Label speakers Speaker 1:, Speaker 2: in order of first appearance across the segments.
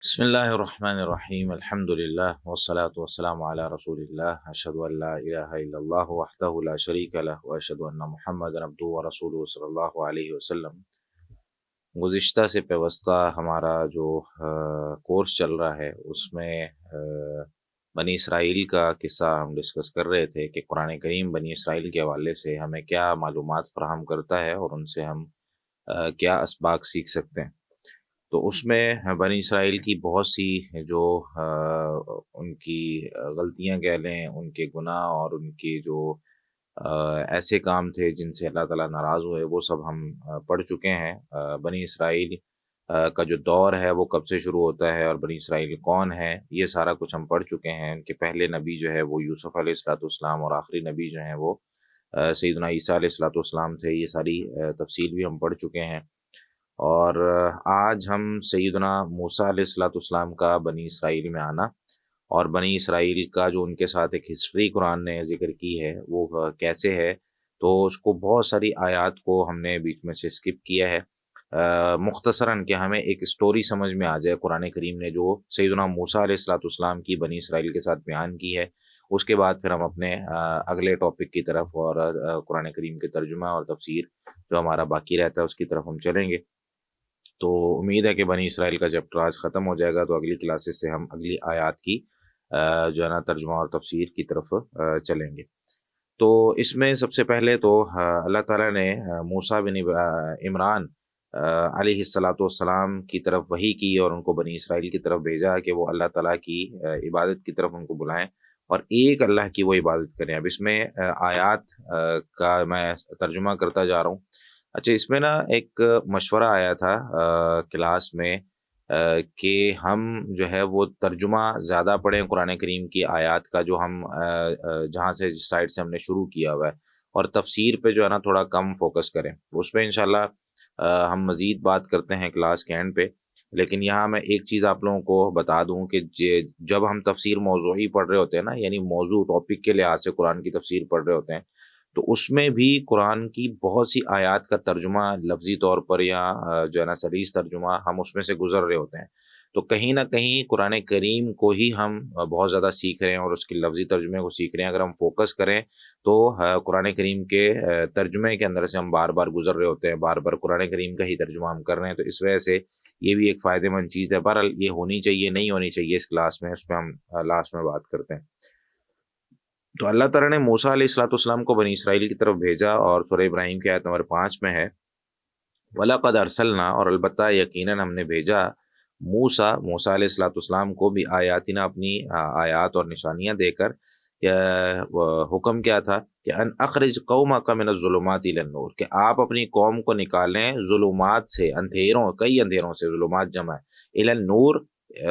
Speaker 1: بسم اللہ الرحمن الرحیم الحمد للہ والصلاة والسلام علی رسول اللہ اشہد ان لا الہ الا اللہ وحدہ لا شریک لہ واشہد ان محمدا عبدہ ورسولہ صلی اللہ علیہ وسلم۔ گزشتہ سے پیوستہ ہمارا جو کورس چل رہا ہے اس میں بنی اسرائیل کا قصہ ہم ڈسکس کر رہے تھے کہ قرآن کریم بنی اسرائیل کے حوالے سے ہمیں کیا معلومات فراہم کرتا ہے اور ان سے ہم کیا اسباق سیکھ سکتے ہیں۔ تو اس میں بنی اسرائیل کی بہت سی جو ان کی غلطیاں کہہ لیں، ان کے گناہ اور ان کے جو ایسے کام تھے جن سے اللہ تعالیٰ ناراض ہوئے، وہ سب ہم پڑھ چکے ہیں۔ بنی اسرائیل کا جو دور ہے وہ کب سے شروع ہوتا ہے اور بنی اسرائیل کون ہے، یہ سارا کچھ ہم پڑھ چکے ہیں۔ ان کے پہلے نبی جو ہے وہ یوسف علیہ الصلوۃ والسلام اور آخری نبی جو ہیں وہ سیدنا عیسیٰ علیہ الصلوۃ والسلام تھے۔ یہ ساری تفصیل بھی ہم پڑھ چکے ہیں۔ اور آج ہم سیدنا موسیٰ علیہ الصلوۃ والسلام کا بنی اسرائیل میں آنا اور بنی اسرائیل کا جو ان کے ساتھ ایک ہسٹری قرآن نے ذکر کی ہے وہ کیسے ہے، تو اس کو بہت ساری آیات کو ہم نے بیچ میں سے اسکپ کیا ہے مختصراً کہ ہمیں ایک سٹوری سمجھ میں آ جائے قرآن کریم نے جو سیدنا موسیٰ علیہ الصلوۃ والسلام کی بنی اسرائیل کے ساتھ بیان کی ہے۔ اس کے بعد پھر ہم اپنے اگلے ٹاپک کی طرف اور قرآن کریم کے ترجمہ اور تفسیر جو ہمارا باقی رہتا ہے اس کی طرف ہم چلیں گے۔ تو امید ہے کہ بنی اسرائیل کا چیپٹر آج ختم ہو جائے گا، تو اگلی کلاسز سے ہم اگلی آیات کی جو ہے نا ترجمہ اور تفسیر کی طرف چلیں گے۔ تو اس میں سب سے پہلے تو اللہ تعالیٰ نے موسیٰ بن عمران علیہ الصلاۃ والسلام کی طرف وحی کی اور ان کو بنی اسرائیل کی طرف بھیجا کہ وہ اللہ تعالیٰ کی عبادت کی طرف ان کو بلائیں اور ایک اللہ کی وہ عبادت کریں۔ اب اس میں آیات کا میں ترجمہ کرتا جا رہا ہوں۔ اچھا، اس میں نا ایک مشورہ آیا تھا کلاس میں کہ ہم جو ہے وہ ترجمہ زیادہ پڑھیں قرآن کریم کی آیات کا، جو ہم جہاں سے جس سائڈ سے ہم نے شروع کیا ہوا ہے، اور تفسیر پہ جو ہے نا تھوڑا کم فوکس کریں۔ اس پہ انشاءاللہ ہم مزید بات کرتے ہیں کلاس کے اینڈ پہ، لیکن یہاں میں ایک چیز آپ لوگوں کو بتا دوں کہ جب ہم تفسیر موضوعی پڑھ رہے ہوتے ہیں نا، یعنی موضوع ٹاپک کے لحاظ سے قرآن کی تفسیر پڑھ رہے ہوتے ہیں، تو اس میں بھی قرآن کی بہت سی آیات کا ترجمہ لفظی طور پر یا جو ہے نا سلیس ترجمہ ہم اس میں سے گزر رہے ہوتے ہیں، تو کہیں نہ کہیں قرآن کریم کو ہی ہم بہت زیادہ سیکھ رہے ہیں اور اس کی لفظی ترجمے کو سیکھ رہے ہیں۔ اگر ہم فوکس کریں تو قرآن کریم کے ترجمے کے اندر سے ہم بار بار گزر رہے ہوتے ہیں، بار بار قرآن کریم کا ہی ترجمہ ہم کر رہے ہیں، تو اس وجہ سے یہ بھی ایک فائدہ مند چیز ہے۔ بہرحال یہ ہونی چاہیے، نہیں ہونی چاہیے اس کلاس میں، اس پہ ہم لاسٹ میں بات کرتے ہیں۔ تو اللہ تعالیٰ نے موسیٰ علیہ الصلوۃ والسلام کو بنی اسرائیل کی طرف بھیجا، اور سورہ ابراہیم کی آیت نمبر 5 میں ہے وَلَقَدْ أَرْسَلْنَا، اور البتہ یقیناً ہم نے بھیجا موسیٰ علیہ الصلوۃ والسلام کو بھی آیاتنا، اپنی آیات اور نشانیاں دے کر۔ حکم کیا تھا کہ ان اخرج قومک من الظلمات الی النور، کہ آپ اپنی قوم کو نکالیں ظلمات سے، اندھیروں، کئی اندھیروں سے، ظلمات جمع ہے، الی النور،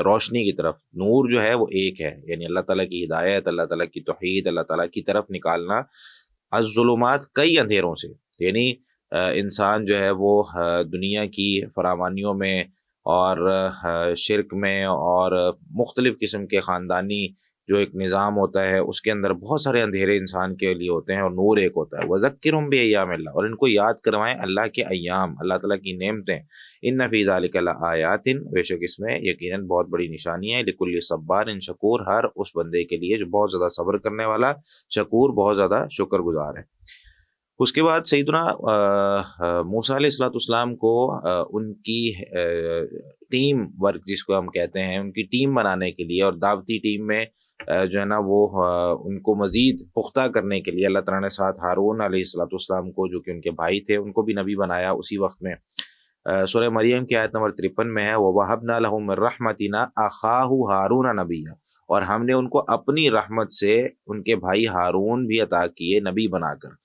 Speaker 1: روشنی کی طرف۔ نور جو ہے وہ ایک ہے، یعنی اللہ تعالیٰ کی ہدایت، اللہ تعالیٰ کی توحید، اللہ تعالیٰ کی طرف نکالنا۔ الظلمات، کئی اندھیروں سے، یعنی انسان جو ہے وہ دنیا کی فراوانیوں میں اور شرک میں اور مختلف قسم کے خاندانی جو ایک نظام ہوتا ہے اس کے اندر بہت سارے اندھیرے انسان کے لیے ہوتے ہیں، اور نور ایک ہوتا ہے۔ وَذَكِّرْهُمْ بِأَيَّامِ اللَّهِ، اور ان کو یاد کروائیں اللہ کے ایام، اللہ تعالیٰ کی نعمتیں۔ ان فی ذلک لآیات، بے شک اس میں یقیناً بہت بڑی نشانی ہے، لکل صبار شکور، ہر اس بندے کے لیے جو بہت زیادہ صبر کرنے والا، شکور، بہت زیادہ شکر گزار ہے۔ اس کے بعد سیدنا موسیٰ علیہ الصلوۃ والسلام کو ان کی ٹیم ورک جس کو ہم کہتے ہیں، ان کی ٹیم بنانے کے لیے اور دعوتی ٹیم میں جو ہے نا وہ ان کو مزید پختہ کرنے کے لیے اللہ تعالیٰ نے ساتھ ہارون علیہ الصلوۃ والسلام کو، جو کہ ان کے بھائی تھے، ان کو بھی نبی بنایا اسی وقت میں۔ سورہ مریم کی آیت نمبر 53 میں ہے وَوَهَبْنَا لَهُ مِن رَحْمَتِنَا أَخَاهُ هَارُونَ نَبِيًّا، اور ہم نے ان کو اپنی رحمت سے ان کے بھائی ہارون بھی عطا کیے نبی بنا کر۔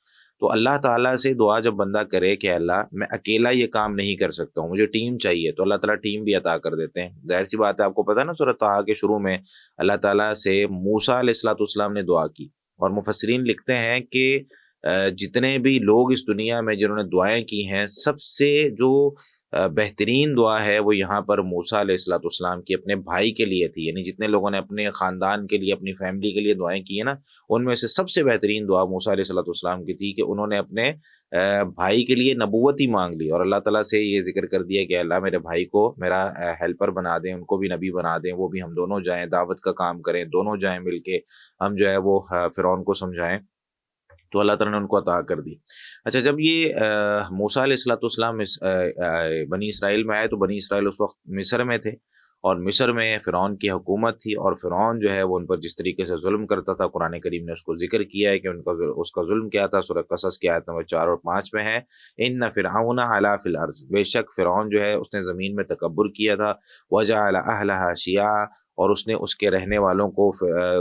Speaker 1: تو اللہ تعالیٰ سے دعا جب بندہ کرے کہ اللہ میں اکیلا یہ کام نہیں کر سکتا ہوں، مجھے ٹیم چاہیے، تو اللہ تعالیٰ ٹیم بھی عطا کر دیتے ہیں۔ ظاہر سی بات ہے، آپ کو پتہ ہے نا، سورۃ طٰہٰ کے شروع میں اللہ تعالیٰ سے موسیٰ علیہ الصلوۃ والسلام نے دعا کی، اور مفسرین لکھتے ہیں کہ جتنے بھی لوگ اس دنیا میں جنہوں نے دعائیں کی ہیں، سب سے جو بہترین دعا ہے وہ یہاں پر موسیٰ علیہ الصلوۃ والسلام کی اپنے بھائی کے لیے تھی. یعنی جتنے لوگوں نے اپنے خاندان کے لیے اپنی فیملی کے لیے دعائیں کی ہیں نا، ان میں سے سب سے بہترین دعا موسیٰ علیہ الصلوۃ والسلام کی تھی کہ انہوں نے اپنے بھائی کے لیے نبوت ہی مانگ لی اور اللہ تعالیٰ سے یہ ذکر کر دیا کہ اللہ میرے بھائی کو میرا ہیلپر بنا دیں، ان کو بھی نبی بنا دیں، وہ بھی ہم دونوں جائیں دعوت کا کام کریں، دونوں جائیں مل کے ہم جو ہے وہ فرعون کو سمجھائیں. تو اللہ تعالیٰ نے ان کو عطا کر دی. اچھا، جب یہ موسیٰ علیہ الصلوۃ والسلام بنی اسرائیل میں آئے تو بنی اسرائیل اس وقت مصر میں تھے، اور مصر میں فرعون کی حکومت تھی، اور فرعون جو ہے وہ ان پر جس طریقے سے ظلم کرتا تھا قرآن کریم نے اس کو ذکر کیا ہے کہ اس کا ظلم کیا تھا. سورہ قصص کی آیت نمبر 4 اور 5 میں ہے، ان فرعون علا فی الارض، بے شک فرعون جو ہے اس نے زمین میں تکبر کیا تھا، وجعل اہلها شیعا، اور اس نے اس کے رہنے والوں کو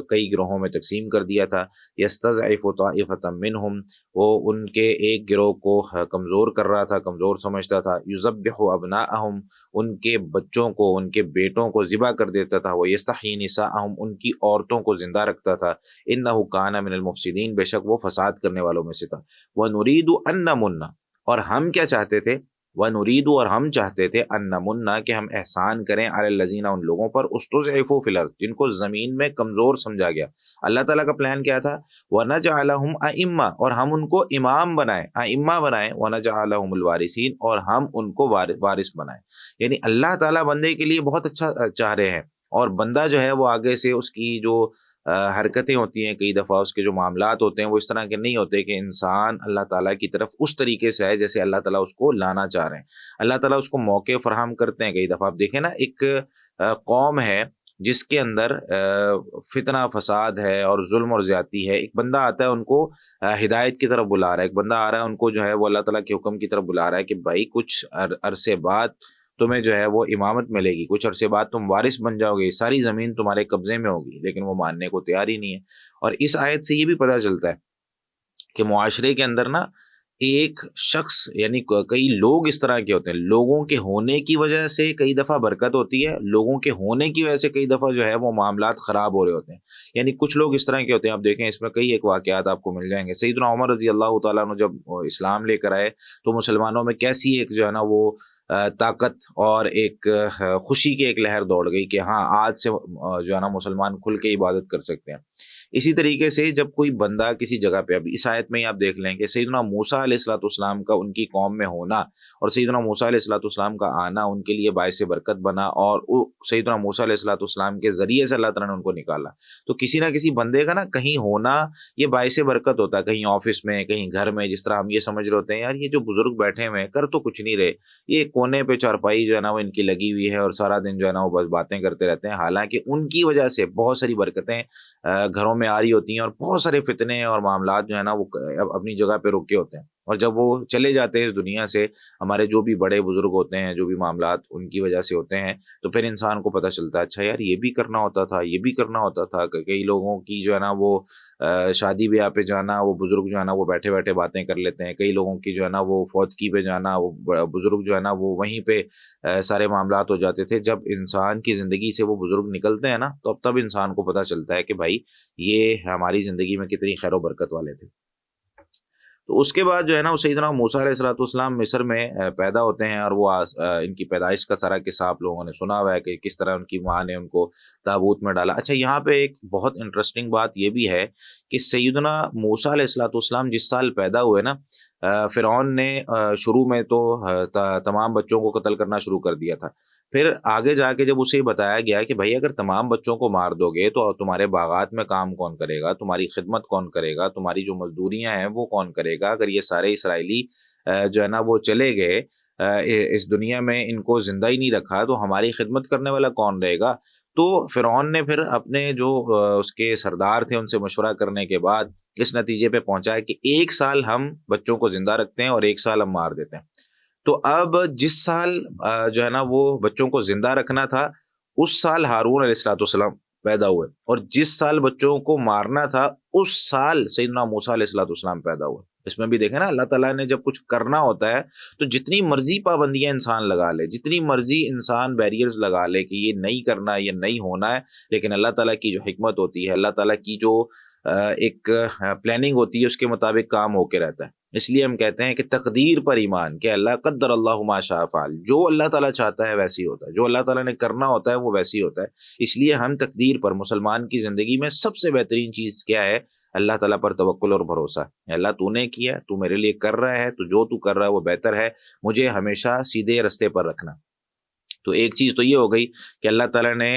Speaker 1: کئی گروہوں میں تقسیم کر دیا تھا. یستضعف طائفۃ منہم، وہ ان کے ایک گروہ کو کمزور کر رہا تھا، کمزور سمجھتا تھا. یذبح ابناءہم، ان کے بچوں کو، ان کے بیٹوں کو ذبح کر دیتا تھا. وہ یستحیی نساءہم، ان کی عورتوں کو زندہ رکھتا تھا. انہ کان من المفسدین، بے شک وہ فساد کرنے والوں میں سے تھا. ونرید ان نمن، اور ہم کیا چاہتے تھے، وَنُرِيدُ، اور ہم چاہتے تھے، ان نمنا، کہ ہم احسان کریں، علی الذین، ان لوگوں پر، استضعفوا فی الارض، جن کو زمین میں کمزور سمجھا گیا. اللہ تعالیٰ کا پلان کیا تھا، وَنَجْعَلَهُمْ أَئِمَّةً، اور ہم ان کو امام بنائیں، ائمہ بنائیں، وَنَجْعَلَهُمُ الْوَارِثِينَ، اور ہم ان کو وارث بنائیں. یعنی اللہ تعالیٰ بندے کے لیے بہت اچھا چاہ رہے ہیں، اور بندہ جو ہے وہ آگے سے اس کی جو حرکتیں ہوتی ہیں، کئی دفعہ اس کے جو معاملات ہوتے ہیں وہ اس طرح کے نہیں ہوتے کہ انسان اللہ تعالیٰ کی طرف اس طریقے سے آئے جیسے اللہ تعالیٰ اس کو لانا چاہ رہے ہیں. اللہ تعالیٰ اس کو موقع فراہم کرتے ہیں. کئی دفعہ آپ دیکھیں نا، ایک قوم ہے جس کے اندر فتنہ فساد ہے اور ظلم اور زیادتی ہے، ایک بندہ آتا ہے ان کو ہدایت کی طرف بلا رہا ہے، ایک بندہ آ رہا ہے ان کو جو ہے وہ اللہ تعالیٰ کے حکم کی طرف بلا رہا ہے کہ بھائی کچھ عرصے بعد تمہیں جو ہے وہ امامت ملے گی، کچھ عرصے بعد تم وارث بن جاؤ گے، ساری زمین تمہارے قبضے میں ہوگی، لیکن وہ ماننے کو تیار ہی نہیں ہے. اور اس آیت سے یہ بھی پتہ چلتا ہے کہ معاشرے کے اندر نا ایک شخص، یعنی کئی لوگ اس طرح کے ہوتے ہیں، لوگوں کے ہونے کی وجہ سے کئی دفعہ برکت ہوتی ہے، لوگوں کے ہونے کی وجہ سے کئی دفعہ جو ہے وہ معاملات خراب ہو رہے ہوتے ہیں. یعنی کچھ لوگ اس طرح کے ہوتے ہیں، آپ دیکھیں اس میں کئی ایک واقعات آپ کو مل جائیں گے. سیدنا عمر رضی اللہ تعالیٰ عنہ جب اسلام لے کر آئے تو مسلمانوں میں کیسی ایک جو ہے نا وہ طاقت اور ایک خوشی کی ایک لہر دوڑ گئی کہ ہاں آج سے جو ہے نا مسلمان کھل کے عبادت کر سکتے ہیں. اسی طریقے سے جب کوئی بندہ کسی جگہ پہ، اب اس آیت میں ہی آپ دیکھ لیں کہ سیدنا موسیٰ علیہ الصلوۃ والسلام کا ان کی قوم میں ہونا اور سیدنا موسیٰ علیہ الصلوۃ والسلام کا آنا ان کے لیے باعث برکت بنا، اور سیدنا موسیٰ علیہ الصلوۃ والسلام کے ذریعے سے اللہ تعالیٰ نے ان کو نکالا. تو کسی نہ کسی بندے کا نا کہیں ہونا یہ باعث برکت ہوتا ہے، کہیں آفس میں، کہیں گھر میں. جس طرح ہم یہ سمجھ رہے ہوتے ہیں یار یہ جو بزرگ بیٹھے ہوئے ہیں کر تو کچھ نہیں رہے، یہ کونے پہ چارپائی جو ہے نا وہ ان کی لگی ہوئی ہے اور سارا دن جو ہے نا وہ بس باتیں کرتے رہتے ہیں، حالانکہ ان کی وجہ سے بہت ساری برکتیں گھروں میں آ رہی ہوتی ہیں اور بہت سارے فتنے اور معاملات جو ہے نا وہ اپنی جگہ پہ رکے ہوتے ہیں. اور جب وہ چلے جاتے ہیں اس دنیا سے، ہمارے جو بھی بڑے بزرگ ہوتے ہیں، جو بھی معاملات ان کی وجہ سے ہوتے ہیں، تو پھر انسان کو پتہ چلتا ہے اچھا یار یہ بھی کرنا ہوتا تھا، یہ بھی کرنا ہوتا تھا. کئی لوگوں کی جو ہے نا وہ شادی بیاہ پہ جانا، وہ بزرگ جو ہے نا وہ بیٹھے بیٹھے باتیں کر لیتے ہیں. کئی لوگوں کی جو ہے نا وہ فوتگی پہ جانا، وہ بزرگ جو ہے نا وہ وہیں پہ سارے معاملات ہو جاتے تھے. جب انسان کی زندگی سے وہ بزرگ نکلتے ہیں نا تو تب انسان کو پتہ چلتا ہے کہ بھائی یہ ہماری زندگی میں کتنی خیر و برکت والے تھے. تو اس کے بعد جو ہے نا سیدنا موسیٰ علیہ الصلوۃ والسلام مصر میں پیدا ہوتے ہیں، اور وہ ان کی پیدائش کا سارا قصہ آپ لوگوں نے سنا ہوا ہے کہ کس طرح ان کی ماں نے ان کو تابوت میں ڈالا. اچھا، یہاں پہ ایک بہت انٹرسٹنگ بات یہ بھی ہے کہ سیدنا موسیٰ علیہ الصلوۃ والسلام جس سال پیدا ہوئے نا، فرعون نے شروع میں تو تمام بچوں کو قتل کرنا شروع کر دیا تھا. پھر آگے جا کے جب اسے بتایا گیا کہ بھائی اگر تمام بچوں کو مار دو گے تو تمہارے باغات میں کام کون کرے گا، تمہاری خدمت کون کرے گا، تمہاری جو مزدوریاں ہیں وہ کون کرے گا، اگر یہ سارے اسرائیلی جو ہے نا وہ چلے گئے اس دنیا میں، ان کو زندہ ہی نہیں رکھا تو ہماری خدمت کرنے والا کون رہے گا. تو فرعون نے پھر اپنے جو اس کے سردار تھے ان سے مشورہ کرنے کے بعد اس نتیجے پہ پہنچا کہ 1 سال ہم بچوں کو زندہ رکھتے ہیں اور 1 سال ہم مار دیتے ہیں. تو اب جس سال جو ہے نا وہ بچوں کو زندہ رکھنا تھا اس سال ہارون علیہ الصلوۃ والسلام پیدا ہوئے، اور جس سال بچوں کو مارنا تھا اس سال سیدنا موسیٰ علیہ الصلوۃ والسلام پیدا ہوئے. اس میں بھی دیکھیں نا اللہ تعالیٰ نے جب کچھ کرنا ہوتا ہے تو جتنی مرضی پابندیاں انسان لگا لے، جتنی مرضی انسان بیریئرز لگا لے کہ یہ نہیں کرنا، یہ نہیں ہونا ہے، لیکن اللہ تعالیٰ کی جو حکمت ہوتی ہے، اللہ تعالیٰ کی جو ایک پلاننگ ہوتی ہے اس کے مطابق کام ہو کے رہتا ہے. اس لیے ہم کہتے ہیں کہ تقدیر پر ایمان، کہ اللہ قدر اللہ ما شاء فعل، جو اللہ تعالیٰ چاہتا ہے ویسے ہی ہوتا ہے، جو اللہ تعالیٰ نے کرنا ہوتا ہے وہ ویسے ہی ہوتا ہے۔ اس لیے ہم تقدیر پر، مسلمان کی زندگی میں سب سے بہترین چیز کیا ہے؟ اللہ تعالیٰ پر توکل اور بھروسہ۔ اللہ تو نے کیا، تو میرے لیے کر رہا ہے، تو جو تو کر رہا ہے وہ بہتر ہے، مجھے ہمیشہ سیدھے رستے پر رکھنا۔ تو ایک چیز تو یہ ہو گئی کہ اللہ تعالیٰ نے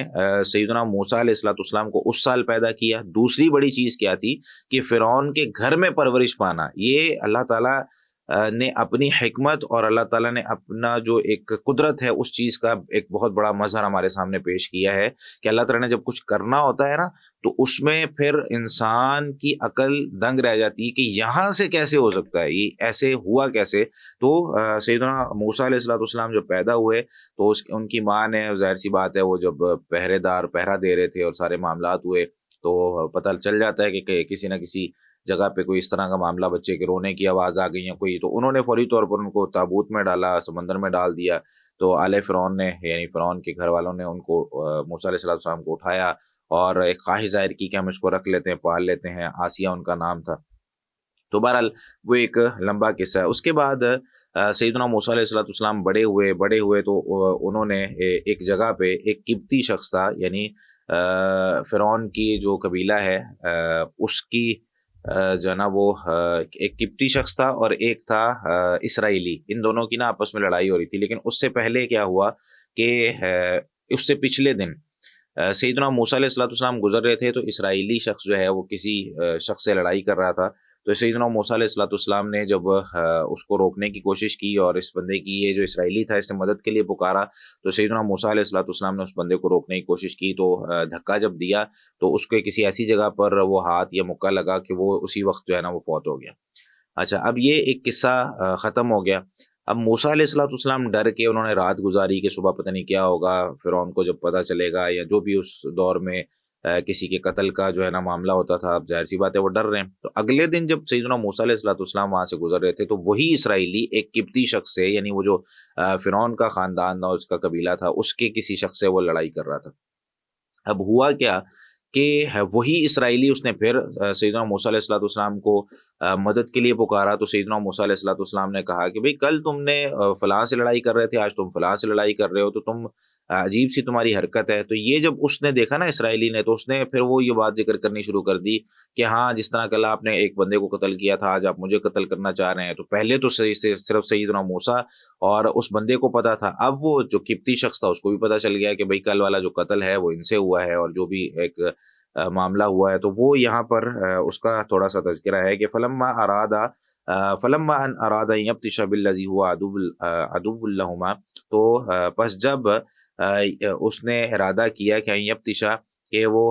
Speaker 1: سیدنا موسیٰ علیہ الصلوۃ والسلام کو اس سال پیدا کیا۔ دوسری بڑی چیز کیا تھی کہ فرعون کے گھر میں پرورش پانا۔ یہ اللہ تعالیٰ نے اپنی حکمت اور اللہ تعالیٰ نے اپنا جو ایک قدرت ہے اس چیز کا ایک بہت بڑا مظہر ہمارے سامنے پیش کیا ہے کہ اللہ تعالیٰ نے جب کچھ کرنا ہوتا ہے نا تو اس میں پھر انسان کی عقل دنگ رہ جاتی ہے کہ یہاں سے کیسے ہو سکتا ہے، یہ ایسے ہوا کیسے۔ تو سیدنا موسیٰ علیہ الصلوۃ والسلام جب پیدا ہوئے تو ان کی ماں نے، ظاہر سی بات ہے، وہ جب پہرے دار پہرا دے رہے تھے اور سارے معاملات ہوئے تو پتہ چل جاتا ہے کہ کسی نہ کسی جگہ پہ کوئی اس طرح کا معاملہ، بچے کے رونے کی آواز آ گئی ہے کوئی، تو انہوں نے فوری طور پر ان کو تابوت میں ڈالا، سمندر میں ڈال دیا۔ تو آل فرعون نے، یعنی فرعون کے گھر والوں نے ان کو، موسیٰ علیہ السلام کو اٹھایا اور ایک خواہش ظاہر کی کہ ہم اس کو رکھ لیتے ہیں، پال لیتے ہیں۔ آسیہ ان کا نام تھا۔ تو بہرحال وہ ایک لمبا قصہ ہے۔ اس کے بعد سیدنا موسیٰ علیہ السلام بڑے ہوئے تو انہوں نے ایک جگہ پہ ایک قبطی شخص تھا، یعنی فرعون کی جو قبیلہ ہے اس کی جو ہے نا وہ ایک قبطی شخص تھا اور ایک تھا اسرائیلی۔ ان دونوں کی نا آپس میں لڑائی ہو رہی تھی، لیکن اس سے پہلے کیا ہوا کہ اس سے پچھلے دن سیدنا موسیٰ علیہ السلام گزر رہے تھے تو اسرائیلی شخص جو ہے وہ کسی شخص سے لڑائی کر رہا تھا۔ تو سیدنا موسیٰ علیہ السلام نے جب اس کو روکنے کی کوشش کی اور اس بندے کی، یہ جو اسرائیلی تھا، اس نے مدد کے لیے پکارا، تو سیدنا موسیٰ علیہ السلام نے اس بندے کو روکنے کی کوشش کی تو دھکا جب دیا تو اس کے کسی ایسی جگہ پر وہ ہاتھ یا مکہ لگا کہ وہ اسی وقت جو ہے نا وہ فوت ہو گیا۔ اچھا، اب یہ ایک قصہ ختم ہو گیا۔ اب موسیٰ علیہ السلام ڈر کے انہوں نے رات گزاری کہ صبح پتہ نہیں کیا ہوگا، فرعون کو جب پتہ چلے گا، یا جو بھی اس دور میں کسی کے قتل کا جو ہے نا معاملہ ہوتا تھا، اب ظاہر سی بات ہے وہ ڈر رہے ہیں۔ تو اگلے دن جب سیدنا موسیٰ علیہ السلام وہاں سے گزر رہے تھے تو وہی اسرائیلی ایک قبطی شخص سے، یعنی وہ جو فرعون کا خاندان تھا، اس کا قبیلہ تھا، اس کے کسی شخص سے وہ لڑائی کر رہا تھا۔ اب ہوا کیا کہ وہی اسرائیلی اس نے پھر سیدنا موسیٰ علیہ السلام کو مدد کے لیے پکارا۔ تو سیدنا موسیٰ علیہ السلام نے کہا کہ بھئی کل تم نے فلاں سے لڑائی کر رہے تھے، آج تم فلاں سے لڑائی کر رہے ہو، تو تم عجیب سی تمہاری حرکت ہے۔ تو یہ جب اس نے دیکھا نا اسرائیلی نے، تو اس نے پھر وہ یہ بات ذکر کرنی شروع کر دی کہ ہاں، جس طرح کل آپ نے ایک بندے کو قتل کیا تھا، آج آپ مجھے قتل کرنا چاہ رہے ہیں۔ تو پہلے تو صرف سیدنا موسیٰ اور اس بندے کو پتا تھا، اب وہ جو قبطی شخص تھا اس کو بھی پتا چل گیا کہ بھئی کل والا جو قتل ہے وہ ان سے ہوا ہے، اور جو بھی ایک معاملہ ہوا ہے۔ تو وہ یہاں پر اس کا تھوڑا سا تذکرہ ہے کہ فلما ان اراد ان یبطش بالذی هو عدو لہما، تو پس جب اس نے ارادہ کیا کہ یبطشا، کہ وہ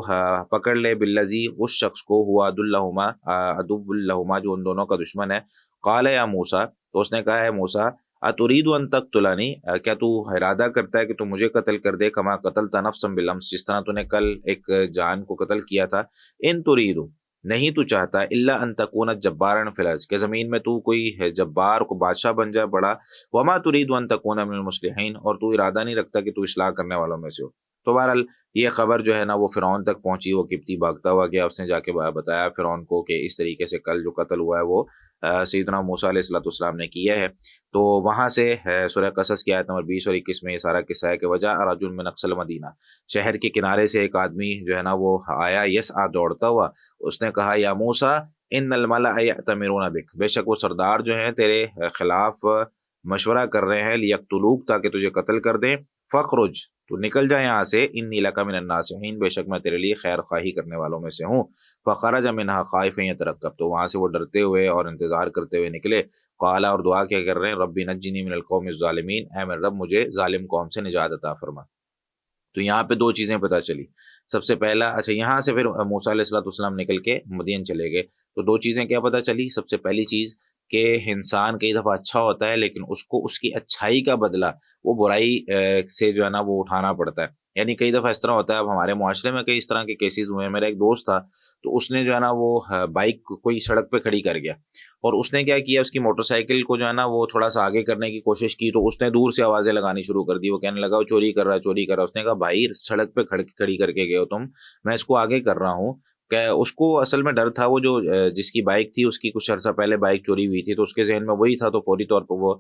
Speaker 1: پکڑ لے، بالذی، اس شخص کو، ہوا عدو لہما، جو ان دونوں کا دشمن ہے۔ قال یا موسیٰ، تو اس نے کہا ہے موسیٰ، اتريد ان تقتلنی، کیا تو ارادہ کرتا ہے کہ تو مجھے قتل کر دے، کما قتلت نفسا بالامس، جس طرح تو نے کل ایک جان کو قتل کیا تھا۔ ان تريد، نہیں تو چاہتا، الا ان تکون جبارا فی الارض، کہ زمین میں تو کوئی جبار کو بادشاہ بن جائے بڑا، وما تريد ان تکون من المصلحین، اور تو ارادہ نہیں رکھتا کہ تو اصلاح کرنے والوں میں سے ہو۔ تو بہرحال یہ خبر جو ہے نا وہ فرعون تک پہنچی، وہ قبطی بھاگتا ہوا گیا، اس نے جا کے بتایا فرعون کو کہ اس طریقے سے کل جو قتل ہوا ہے وہ سیدنا موسیٰ علیہ السلام نے کیا ہے۔ تو وہاں سے سورہ قصص کی آیت نمبر 20 اور 21 میں یہ سارا قصہ ہے کہ وجاء رجل من اقصى المدینہ، شہر کے کنارے سے ایک آدمی جو ہے نا وہ آیا، یسعی، دوڑتا ہوا، اس نے کہا یا موسیٰ ان الملأ یأتمرون بک، بے شک وہ سردار جو ہیں تیرے خلاف مشورہ کر رہے ہیں، لیقتلوک، تاکہ تجھے قتل کر دیں، فخرج، تو نکل جائے یہاں سے، انی لک من الناصحین، بے شک میں تیرے لیے خیر خواہی کرنے والوں میں سے ہوں۔ فخرج منها خائفا یترقب، تو وہاں سے وہ ڈرتے ہوئے اور انتظار کرتے ہوئے نکلے۔ قال، اور دعا کیا کر رہے ہیں، ربی نجنی من القوم الظالمین، اے میرے رب مجھے ظالم قوم سے نجات عطا فرما۔ تو یہاں پہ دو چیزیں پتہ چلی۔ سب سے پہلا، اچھا یہاں سے پھر موسیٰ علیہ السلام نکل کے مدین چلے گئے، تو دو چیزیں کیا پتہ چلی۔ سب سے پہلی چیز کہ انسان کئی دفعہ اچھا ہوتا ہے لیکن اس کو اس کی اچھائی کا بدلہ وہ برائی سے جو ہے نا وہ اٹھانا پڑتا ہے۔ یعنی کئی دفعہ اس طرح ہوتا ہے، اب ہمارے معاشرے میں کئی اس طرح کے کیسز ہوئے ہیں۔ میرا ایک دوست تھا، تو اس نے جو ہے نا وہ بائک کوئی سڑک پہ کھڑی کر گیا، اور اس نے کیا کیا، اس کی موٹر سائیکل کو جو ہے نا وہ تھوڑا سا آگے کرنے کی کوشش کی، تو اس نے دور سے آوازیں لگانی شروع کر دی، وہ کہنے لگا وہ چوری کر رہا ہے، چوری کر رہا ہے۔ اس نے کہا بھائی سڑک پہ کھڑی کر کے گئے ہو تم، میں اس کو آگے کر رہا ہوں، کہ اس کو اصل میں ڈر تھا، وہ جو جس کی بائک تھی اس کی کچھ عرصہ پہلے بائک چوری ہوئی تھی، تو اس کے ذہن میں وہی تھا، تو فوری طور پر وہ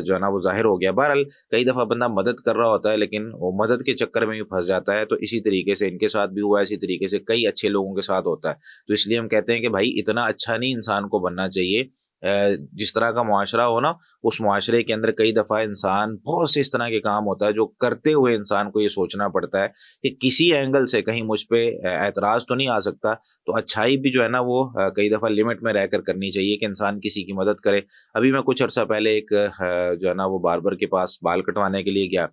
Speaker 1: جو ہے نا وہ ظاہر ہو گیا۔ بہرحال کئی دفعہ بندہ مدد کر رہا ہوتا ہے لیکن وہ مدد کے چکر میں بھی پھنس جاتا ہے، تو اسی طریقے سے ان کے ساتھ بھی ہوا، اسی طریقے سے کئی اچھے لوگوں کے ساتھ ہوتا ہے۔ تو اس لیے ہم کہتے ہیں کہ بھائی اتنا اچھا نہیں انسان کو بننا چاہیے، جس طرح کا معاشرہ ہو نا اس معاشرے کے اندر کئی دفعہ انسان بہت سے اس طرح کے کام ہوتا ہے جو کرتے ہوئے انسان کو یہ سوچنا پڑتا ہے کہ کسی اینگل سے کہیں مجھ پہ اعتراض تو نہیں آ سکتا، تو اچھائی بھی جو ہے نا وہ کئی دفعہ لمٹ میں رہ کر کرنی چاہیے کہ انسان کسی کی مدد کرے۔ ابھی میں کچھ عرصہ پہلے ایک جو ہے نا وہ باربر کے پاس بال کٹوانے کے لیے گیا،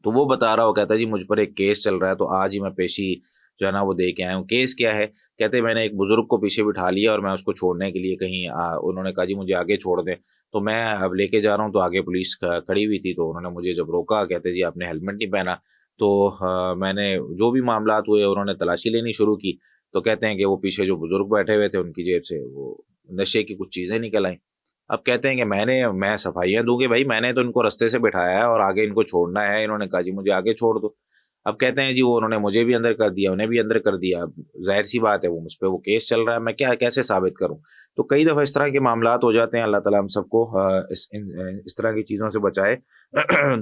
Speaker 1: تو وہ بتا رہا، وہ کہتا جی مجھ پر ایک کیس چل رہا ہے، تو آج ہی میں پیشی جو ہے نا وہ دے کے آیا ہوں۔ کیس کیا ہے؟ کہتے میں نے ایک بزرگ کو پیچھے بٹھا لیا اور میں اس کو چھوڑنے کے لیے کہیں انہوں نے کہا جی مجھے آگے چھوڑ دیں، تو میں اب لے کے جا رہا ہوں، تو آگے پولیس کھڑی ہوئی تھی، تو انہوں نے مجھے جب روکا، کہتے جی آپ نے ہیلمٹ نہیں پہنا، تو میں نے جو بھی معاملات ہوئے انہوں نے تلاشی لینی شروع کی، تو کہتے ہیں کہ وہ پیچھے جو بزرگ بیٹھے ہوئے تھے ان کی جیب سے وہ نشے کی کچھ چیزیں نکل آئیں۔ اب کہتے ہیں کہ میں صفائیاں دوں گی، بھائی میں نے تو ان کو رستے سے بٹھایا ہے اور آگے ان کو چھوڑنا ہے، انہوں نے کہا جی مجھے آگے چھوڑ دو۔ اب کہتے ہیں جی وہ انہوں نے مجھے بھی اندر کر دیا، انہیں بھی اندر کر دیا، اب ظاہر سی بات ہے وہ مجھ پہ وہ کیس چل رہا ہے، میں کیسے ثابت کروں؟ تو کئی دفعہ اس طرح کے معاملات ہو جاتے ہیں، اللہ تعالیٰ ہم سب کو اس طرح کی چیزوں سے بچائے۔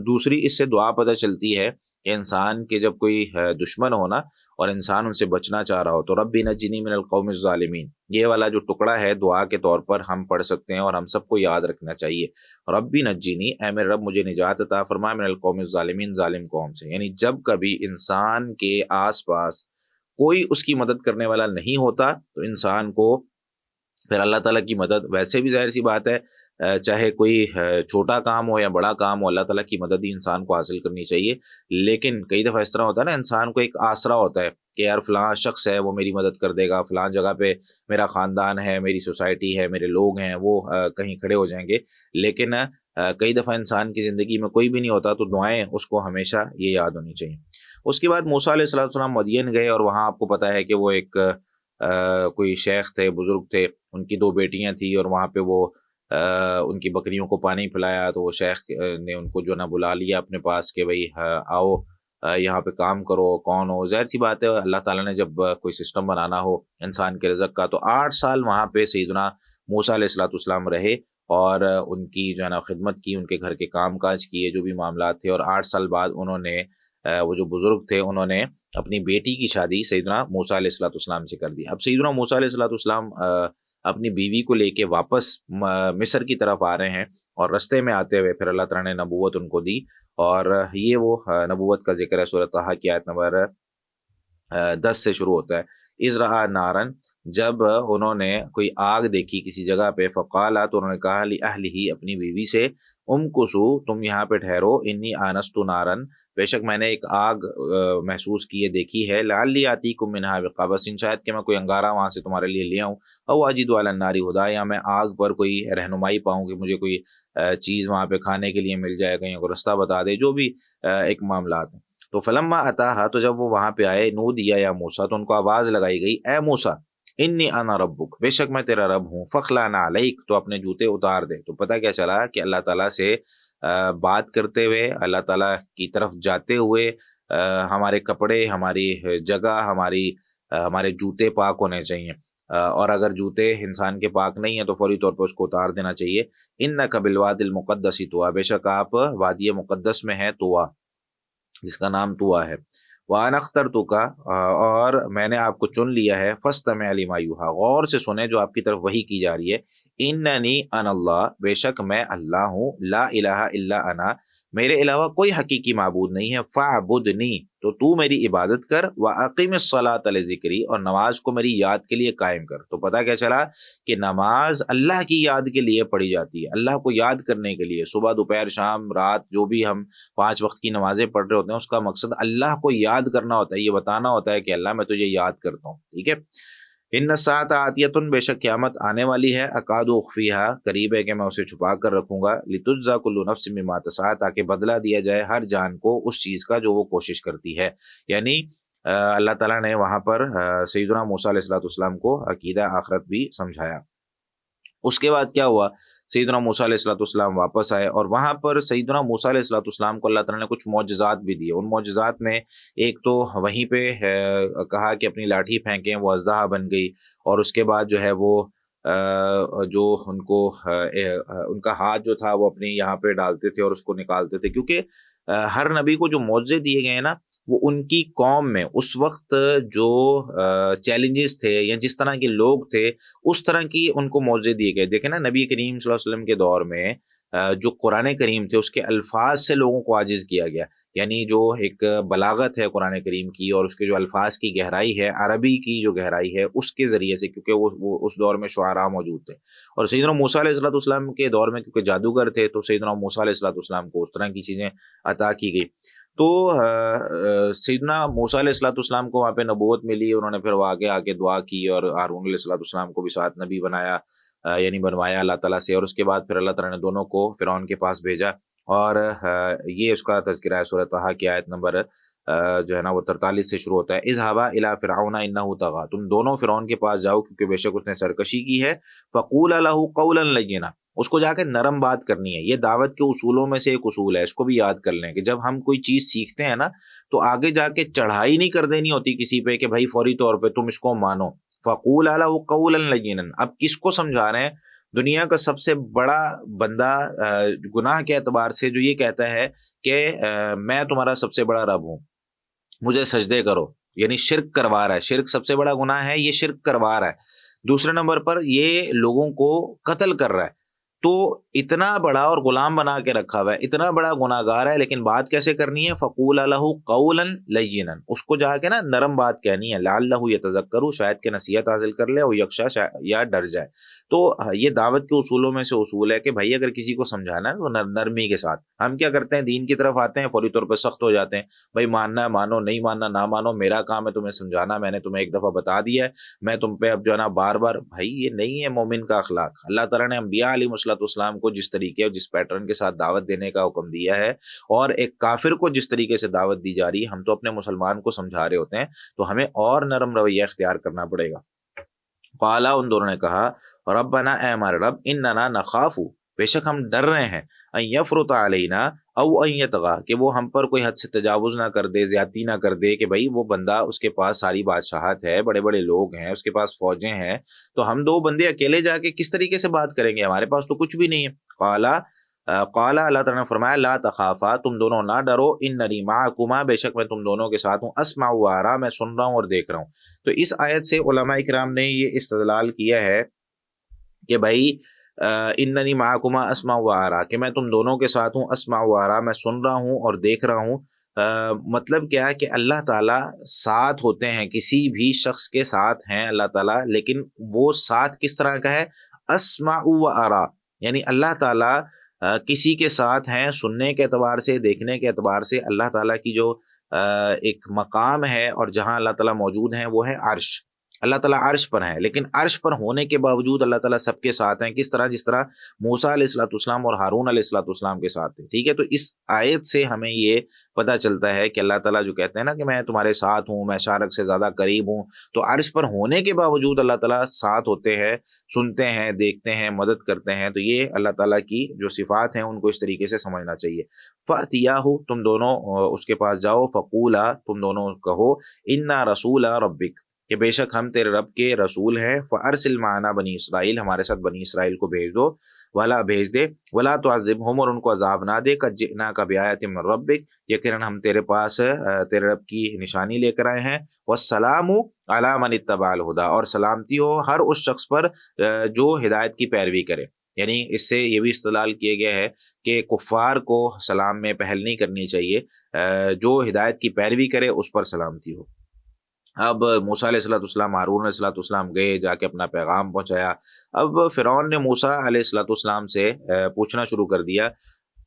Speaker 1: دوسری اس سے دعا پتہ چلتی ہے کہ انسان کے جب کوئی دشمن ہونا اور انسان ان سے بچنا چاہ رہا ہو تو ربی نجنی من القوم الظالمین، یہ والا جو ٹکڑا ہے دعا کے طور پر ہم پڑھ سکتے ہیں اور ہم سب کو یاد رکھنا چاہیے۔ ربی نجنی، اے میرے رب مجھے نجات عطا فرما، من القوم الظالمین، ظالم قوم سے، یعنی جب کبھی انسان کے آس پاس کوئی اس کی مدد کرنے والا نہیں ہوتا تو انسان کو پھر اللہ تعالیٰ کی مدد، ویسے بھی ظاہر سی بات ہے چاہے کوئی چھوٹا کام ہو یا بڑا کام ہو، اللہ تعالیٰ کی مدد ہی انسان کو حاصل کرنی چاہیے۔ لیکن کئی دفعہ اس طرح ہوتا ہے نا، انسان کو ایک آسرا ہوتا ہے کہ یار فلاں شخص ہے وہ میری مدد کر دے گا، فلاں جگہ پہ میرا خاندان ہے، میری سوسائٹی ہے، میرے لوگ ہیں، وہ کہیں کھڑے ہو جائیں گے۔ لیکن کئی دفعہ انسان کی زندگی میں کوئی بھی نہیں ہوتا، تو دعائیں اس کو ہمیشہ یہ یاد ہونی چاہیے۔ اس کے بعد موسیٰ علیہ السلام مدین گئے، اور وہاں آپ کو پتہ ہے کہ وہ ایک کوئی شیخ تھے، بزرگ تھے، ان کی 2 بیٹیاں تھیں، اور وہاں پہ وہ ان کی بکریوں کو پانی پلایا، تو وہ شیخ نے ان کو جو نا بلا لیا اپنے پاس کہ بھئی آؤ یہاں پہ کام کرو، کون ہو؟ ظاہر سی بات ہے اللہ تعالیٰ نے جب کوئی سسٹم بنانا ہو انسان کے رزق کا، تو 8 سال وہاں پہ سیدنا موسیٰ علیہ السلام رہے اور ان کی جو ہے نا خدمت کی، ان کے گھر کے کام کاج کیے جو بھی معاملات تھے، اور 8 سال بعد انہوں نے وہ جو بزرگ تھے انہوں نے اپنی بیٹی کی شادی سیدنا موسیٰ علیہ السلام سے کر دی۔ اب سیدنا موسیٰ علیہ السلام اپنی بیوی کو لے کے واپس مصر کی طرف آ رہے ہیں، اور رستے میں آتے ہوئے پھر اللہ تعالیٰ نے نبوت ان کو دی، اور یہ وہ نبوت کا ذکر ہے سورۃ طٰہٰ کی آیت نمبر 10 سے شروع ہوتا ہے۔ اذ رأى نارن، جب انہوں نے کوئی آگ دیکھی کسی جگہ پہ، فقالا، تو انہوں نے کہا لأہلہ، اپنی بیوی سے، امکثوا، تم یہاں پہ ٹھہرو، انی آنست نارن، بے شک میں نے ایک آگ محسوس کی ہے، دیکھی ہے، لعلی آتیکم منہا بقبس، شاید کہ میں کوئی انگارہ وہاں سے تمہارے لیے لے آؤں، او اجد علی النار ہدی، یا میں آگ پر کوئی رہنمائی پاؤں کہ مجھے کوئی چیز وہاں پہ کھانے کے لیے مل جائے، کہیں کو رستہ بتا دے، جو بھی ایک معاملات ہیں۔ تو فلما اتاہا، تو جب وہ وہاں پہ آئے، نودیا یا موسیٰ، تو ان کو آواز لگائی گئی، اے موسیٰ، انی انا ربک، بے شک میں تیرا رب ہوں، فخلع نعلیک، تو اپنے جوتے اتار دے۔ تو پتہ کیا چلا کہ اللہ تعالیٰ سے بات کرتے ہوئے، اللہ تعالیٰ کی طرف جاتے ہوئے ہمارے کپڑے، ہماری جگہ، ہمارے جوتے پاک ہونے چاہیے، اور اگر جوتے انسان کے پاک نہیں ہیں تو فوری طور پر اس کو اتار دینا چاہیے۔ انک بالوادی المقدس طویٰ، بے شک آپ وادی مقدس میں ہیں، طویٰ، جس کا نام طویٰ ہے۔ وَأَنَا اخْتَرْتُكَ، اور میں نے آپ کو چن لیا ہے، فَاسْتَمِعْ لِمَا یُوحَىٰ، غور سے سنیں جو آپ کی طرف وحی کی جا رہی ہے۔ اِنَّنِی أَنَا اللَّهُ، بے شک میں اللہ ہوں، لا الہ الا انا، میرے علاوہ کوئی حقیقی معبود نہیں ہے، فَاعْبُدْنِی، تو تو میری عبادت کر، وَأَقِمِ الصَّلَاةَ لِذِکْرِی، اور نماز کو میری یاد کے لیے قائم کر۔ تو پتہ کیا چلا کہ نماز اللہ کی یاد کے لیے پڑھی جاتی ہے، اللہ کو یاد کرنے کے لیے، صبح دوپہر شام رات جو بھی ہم 5 وقت کی نمازیں پڑھ رہے ہوتے ہیں، اس کا مقصد اللہ کو یاد کرنا ہوتا ہے، یہ بتانا ہوتا ہے کہ اللہ میں تجھے یاد کرتا ہوں، ٹھیک ہے۔ ان الساعۃ آتیۃ، بے شک قیامت آنے والی ہے، اکاد اخفیہا، قریب ہے کہ میں اسے چھپا کر رکھوں گا، لتجزی کل نفس بما تسعی، تاکہ بدلہ دیا جائے ہر جان کو اس چیز کا جو وہ کوشش کرتی ہے۔ یعنی اللہ تعالیٰ نے وہاں پر سیدنا موسیٰ علیہ السلام کو عقیدہ آخرت بھی سمجھایا۔ اس کے بعد کیا ہوا سیدنا موسیٰ علیہ السلام واپس آئے، اور وہاں پر سیدنا موسیٰ علیہ السلام کو اللہ تعالیٰ نے کچھ معجزات بھی دیے۔ ان معجزات میں ایک تو وہیں پہ کہا کہ اپنی لاٹھی پھینکیں، وہ اژدہا بن گئی، اور اس کے بعد جو ہے وہ جو ان کو ان کا ہاتھ جو تھا وہ اپنے یہاں پہ ڈالتے تھے اور اس کو نکالتے تھے، کیونکہ ہر نبی کو جو معجزے دیے گئے ہیں نا، وہ ان کی قوم میں اس وقت جو چیلنجز تھے یا جس طرح کے لوگ تھے اس طرح کی ان کو معجزے دیے گئے۔ دیکھیں نا، نبی کریم صلی اللہ علیہ وسلم کے دور میں جو قرآن کریم تھے اس کے الفاظ سے لوگوں کو عاجز کیا گیا، یعنی جو ایک بلاغت ہے قرآن کریم کی اور اس کے جو الفاظ کی گہرائی ہے، عربی کی جو گہرائی ہے، اس کے ذریعے سے، کیونکہ وہ اس دور میں شعراء موجود تھے، اور سیدنا موسیٰ علیہ السلام کے دور میں کیونکہ جادوگر تھے تو سیدنا موسیٰ علیہ السلام کو اس طرح کی چیزیں عطا کی گئی۔ تو سیدنا موسیٰ علیہ السلام کو وہاں پہ نبوت ملی، انہوں نے پھر وہ آگے دعا کی اور ہارون علیہ السلام کو بھی ساتھ نبی بنایا، یعنی بنوایا اللہ تعالیٰ سے، اور اس کے بعد پھر اللہ تعالیٰ نے دونوں کو فرعون کے پاس بھیجا، اور یہ اس کا تذکرہ ہے سورۃ طٰہٰ کی آیت نمبر جو ہے نا وہ 43 سے شروع ہوتا ہے، اذهبا الی فرعون انہ طغیٰ، تم دونوں فرعون کے پاس جاؤ کیونکہ بے شک اس نے سرکشی کی ہے، فقولا لہ قولا لینا، اس کو جا کے نرم بات کرنی ہے۔ یہ دعوت کے اصولوں میں سے ایک اصول ہے، اس کو بھی یاد کر لیں کہ جب ہم کوئی چیز سیکھتے ہیں نا تو آگے جا کے چڑھائی نہیں کر دینی ہوتی کسی پہ کہ بھائی فوری طور پہ تم اس کو مانو۔ فقولا لہ قولا لینا، اب کس کو سمجھا رہے ہیں؟ دنیا کا سب سے بڑا بندہ گناہ کے اعتبار سے جو یہ کہتا ہے کہ میں تمہارا سب سے بڑا رب ہوں، مجھے سجدے کرو، یعنی شرک کروا رہا ہے۔ شرک سب سے بڑا گناہ ہے، یہ شرک کروا رہا ہے۔ دوسرے نمبر پر یہ لوگوں کو قتل کر رہا ہے، تو اتنا بڑا اور غلام بنا کے رکھا ہوا ہے، اتنا بڑا گناہ گار ہے، لیکن بات کیسے کرنی ہے؟ فقولا لہ قولا لینا، اس کو جا کے نا نرم بات کہنی ہے، لعلہ یتذکر، شاید کہ نصیحت حاصل کر لے، اور یخشی، یا ڈر جائے۔ تو یہ دعوت کے اصولوں میں سے اصول ہے کہ بھائی اگر کسی کو سمجھانا ہے تو نرمی کے ساتھ۔ ہم کیا کرتے ہیں؟ دین کی طرف آتے ہیں، فوری طور پہ سخت ہو جاتے ہیں، بھائی ماننا ہے مانو، نہیں ماننا نہ مانو، میرا کام ہے تمہیں سمجھانا، میں نے تمہیں ایک دفعہ بتا دیا ہے، میں تم پہ اب جو ہے نا بار بار۔ بھائی یہ نہیں ہے مومن کا اخلاق۔ اللہ تعالیٰ نے انبیاء علیہ السلام کو جس طریقے اور جس پیٹرن کے ساتھ دعوت دینے کا حکم دیا ہے، اور ایک کافر کو جس طریقے سے دعوت دی جا رہی ہے، ہم تو اپنے مسلمان کو سمجھا رہے ہوتے ہیں، تو ہمیں اور نرم رویہ اختیار کرنا پڑے گا۔ قالا، ان دونوں نے کہا، ربنا، اے ہمارے رب، اننا نخاف، بے شک ہم ڈر رہے ہیں، ان یفرط علینا او ان یطغی، کہ وہ ہم پر کوئی حد سے تجاوز نہ کر دے، زیادتی نہ کر دے، کہ بھائی وہ بندہ اس کے پاس ساری بادشاہت ہے، بڑے بڑے لوگ ہیں، اس کے پاس فوجیں ہیں، تو ہم دو بندے اکیلے جا کے کس طریقے سے بات کریں گے؟ ہمارے پاس تو کچھ بھی نہیں ہے۔ قالا، اللہ تعالیٰ نے فرمایا، لا تخافا، تم دونوں نہ ڈرو، اننی معکما، بے شک میں تم دونوں کے ساتھ ہوں، اسمع و ارا، میں سن رہا ہوں اور دیکھ رہا ہوں۔ تو اس آیت سے علماء کرام نے یہ استدلال کیا ہے کہ بھائی اننی معکما اسمع و ارا، کہ میں تم دونوں کے ساتھ ہوں، اسمع و ارا، میں سن رہا ہوں اور دیکھ رہا ہوں۔ مطلب کیا ہے کہ اللہ تعالیٰ ساتھ ہوتے ہیں، کسی بھی شخص کے ساتھ ہیں اللہ تعالیٰ، لیکن وہ ساتھ کس طرح کا ہے؟ اسمع و ارا، یعنی اللہ تعالیٰ کسی کے ساتھ ہیں سننے کے اعتبار سے، دیکھنے کے اعتبار سے۔ اللہ تعالیٰ کی جو ایک مقام ہے اور جہاں اللہ تعالیٰ موجود ہیں وہ ہے عرش۔ اللہ تعالیٰ عرش پر ہیں، لیکن عرش پر ہونے کے باوجود اللہ تعالیٰ سب کے ساتھ ہیں۔ کس طرح؟ جس طرح موسیٰ علیہ السلام اور ہارون علیہ السلام کے ساتھ تھے، ٹھیک ہے؟ تو اس آیت سے ہمیں یہ پتہ چلتا ہے کہ اللہ تعالیٰ جو کہتے ہیں نا کہ میں تمہارے ساتھ ہوں، میں شارک سے زیادہ قریب ہوں، تو عرش پر ہونے کے باوجود اللہ تعالیٰ ساتھ ہوتے ہیں، سنتے ہیں، دیکھتے ہیں، مدد کرتے ہیں۔ تو یہ اللہ تعالیٰ کی جو صفات ہیں ان کو اس طریقے سے سمجھنا چاہیے۔ فَأْتِيَاهُ، تم دونوں اس کے پاس جاؤ، فَقُولَا، تم دونوں کہو، إِنَّا رَسُولَ رَبِّكَ، کہ بے شک ہم تیرے رب کے رسول ہیں، فَأَرْسِلْ مَعَنَا بنی اسرائیل، ہمارے ساتھ بنی اسرائیل کو بھیج دو، ولا بھیج دے، ولا تعذبہم، اور ان کو عذاب نہ دے، قد جئناک بآیۃ من ربک، یقیناً ہم تیرے پاس تیرے رب کی نشانی لے کر آئے ہیں، والسلام علی من اتبع الہدی، اور سلامتی ہو ہر اس شخص پر جو ہدایت کی پیروی کرے۔ یعنی اس سے یہ بھی استدلال کیا گیا ہے کہ کفار کو سلام میں پہل نہیں کرنی چاہیے، جو ہدایت کی پیروی کرے اس پر سلامتی ہو۔ اب موسیٰ علیہ السلام، ہارون علیہ السلام گئے، جا کے اپنا پیغام پہنچایا۔ اب فرعون نے موسیٰ علیہ السلام سے پوچھنا شروع کر دیا۔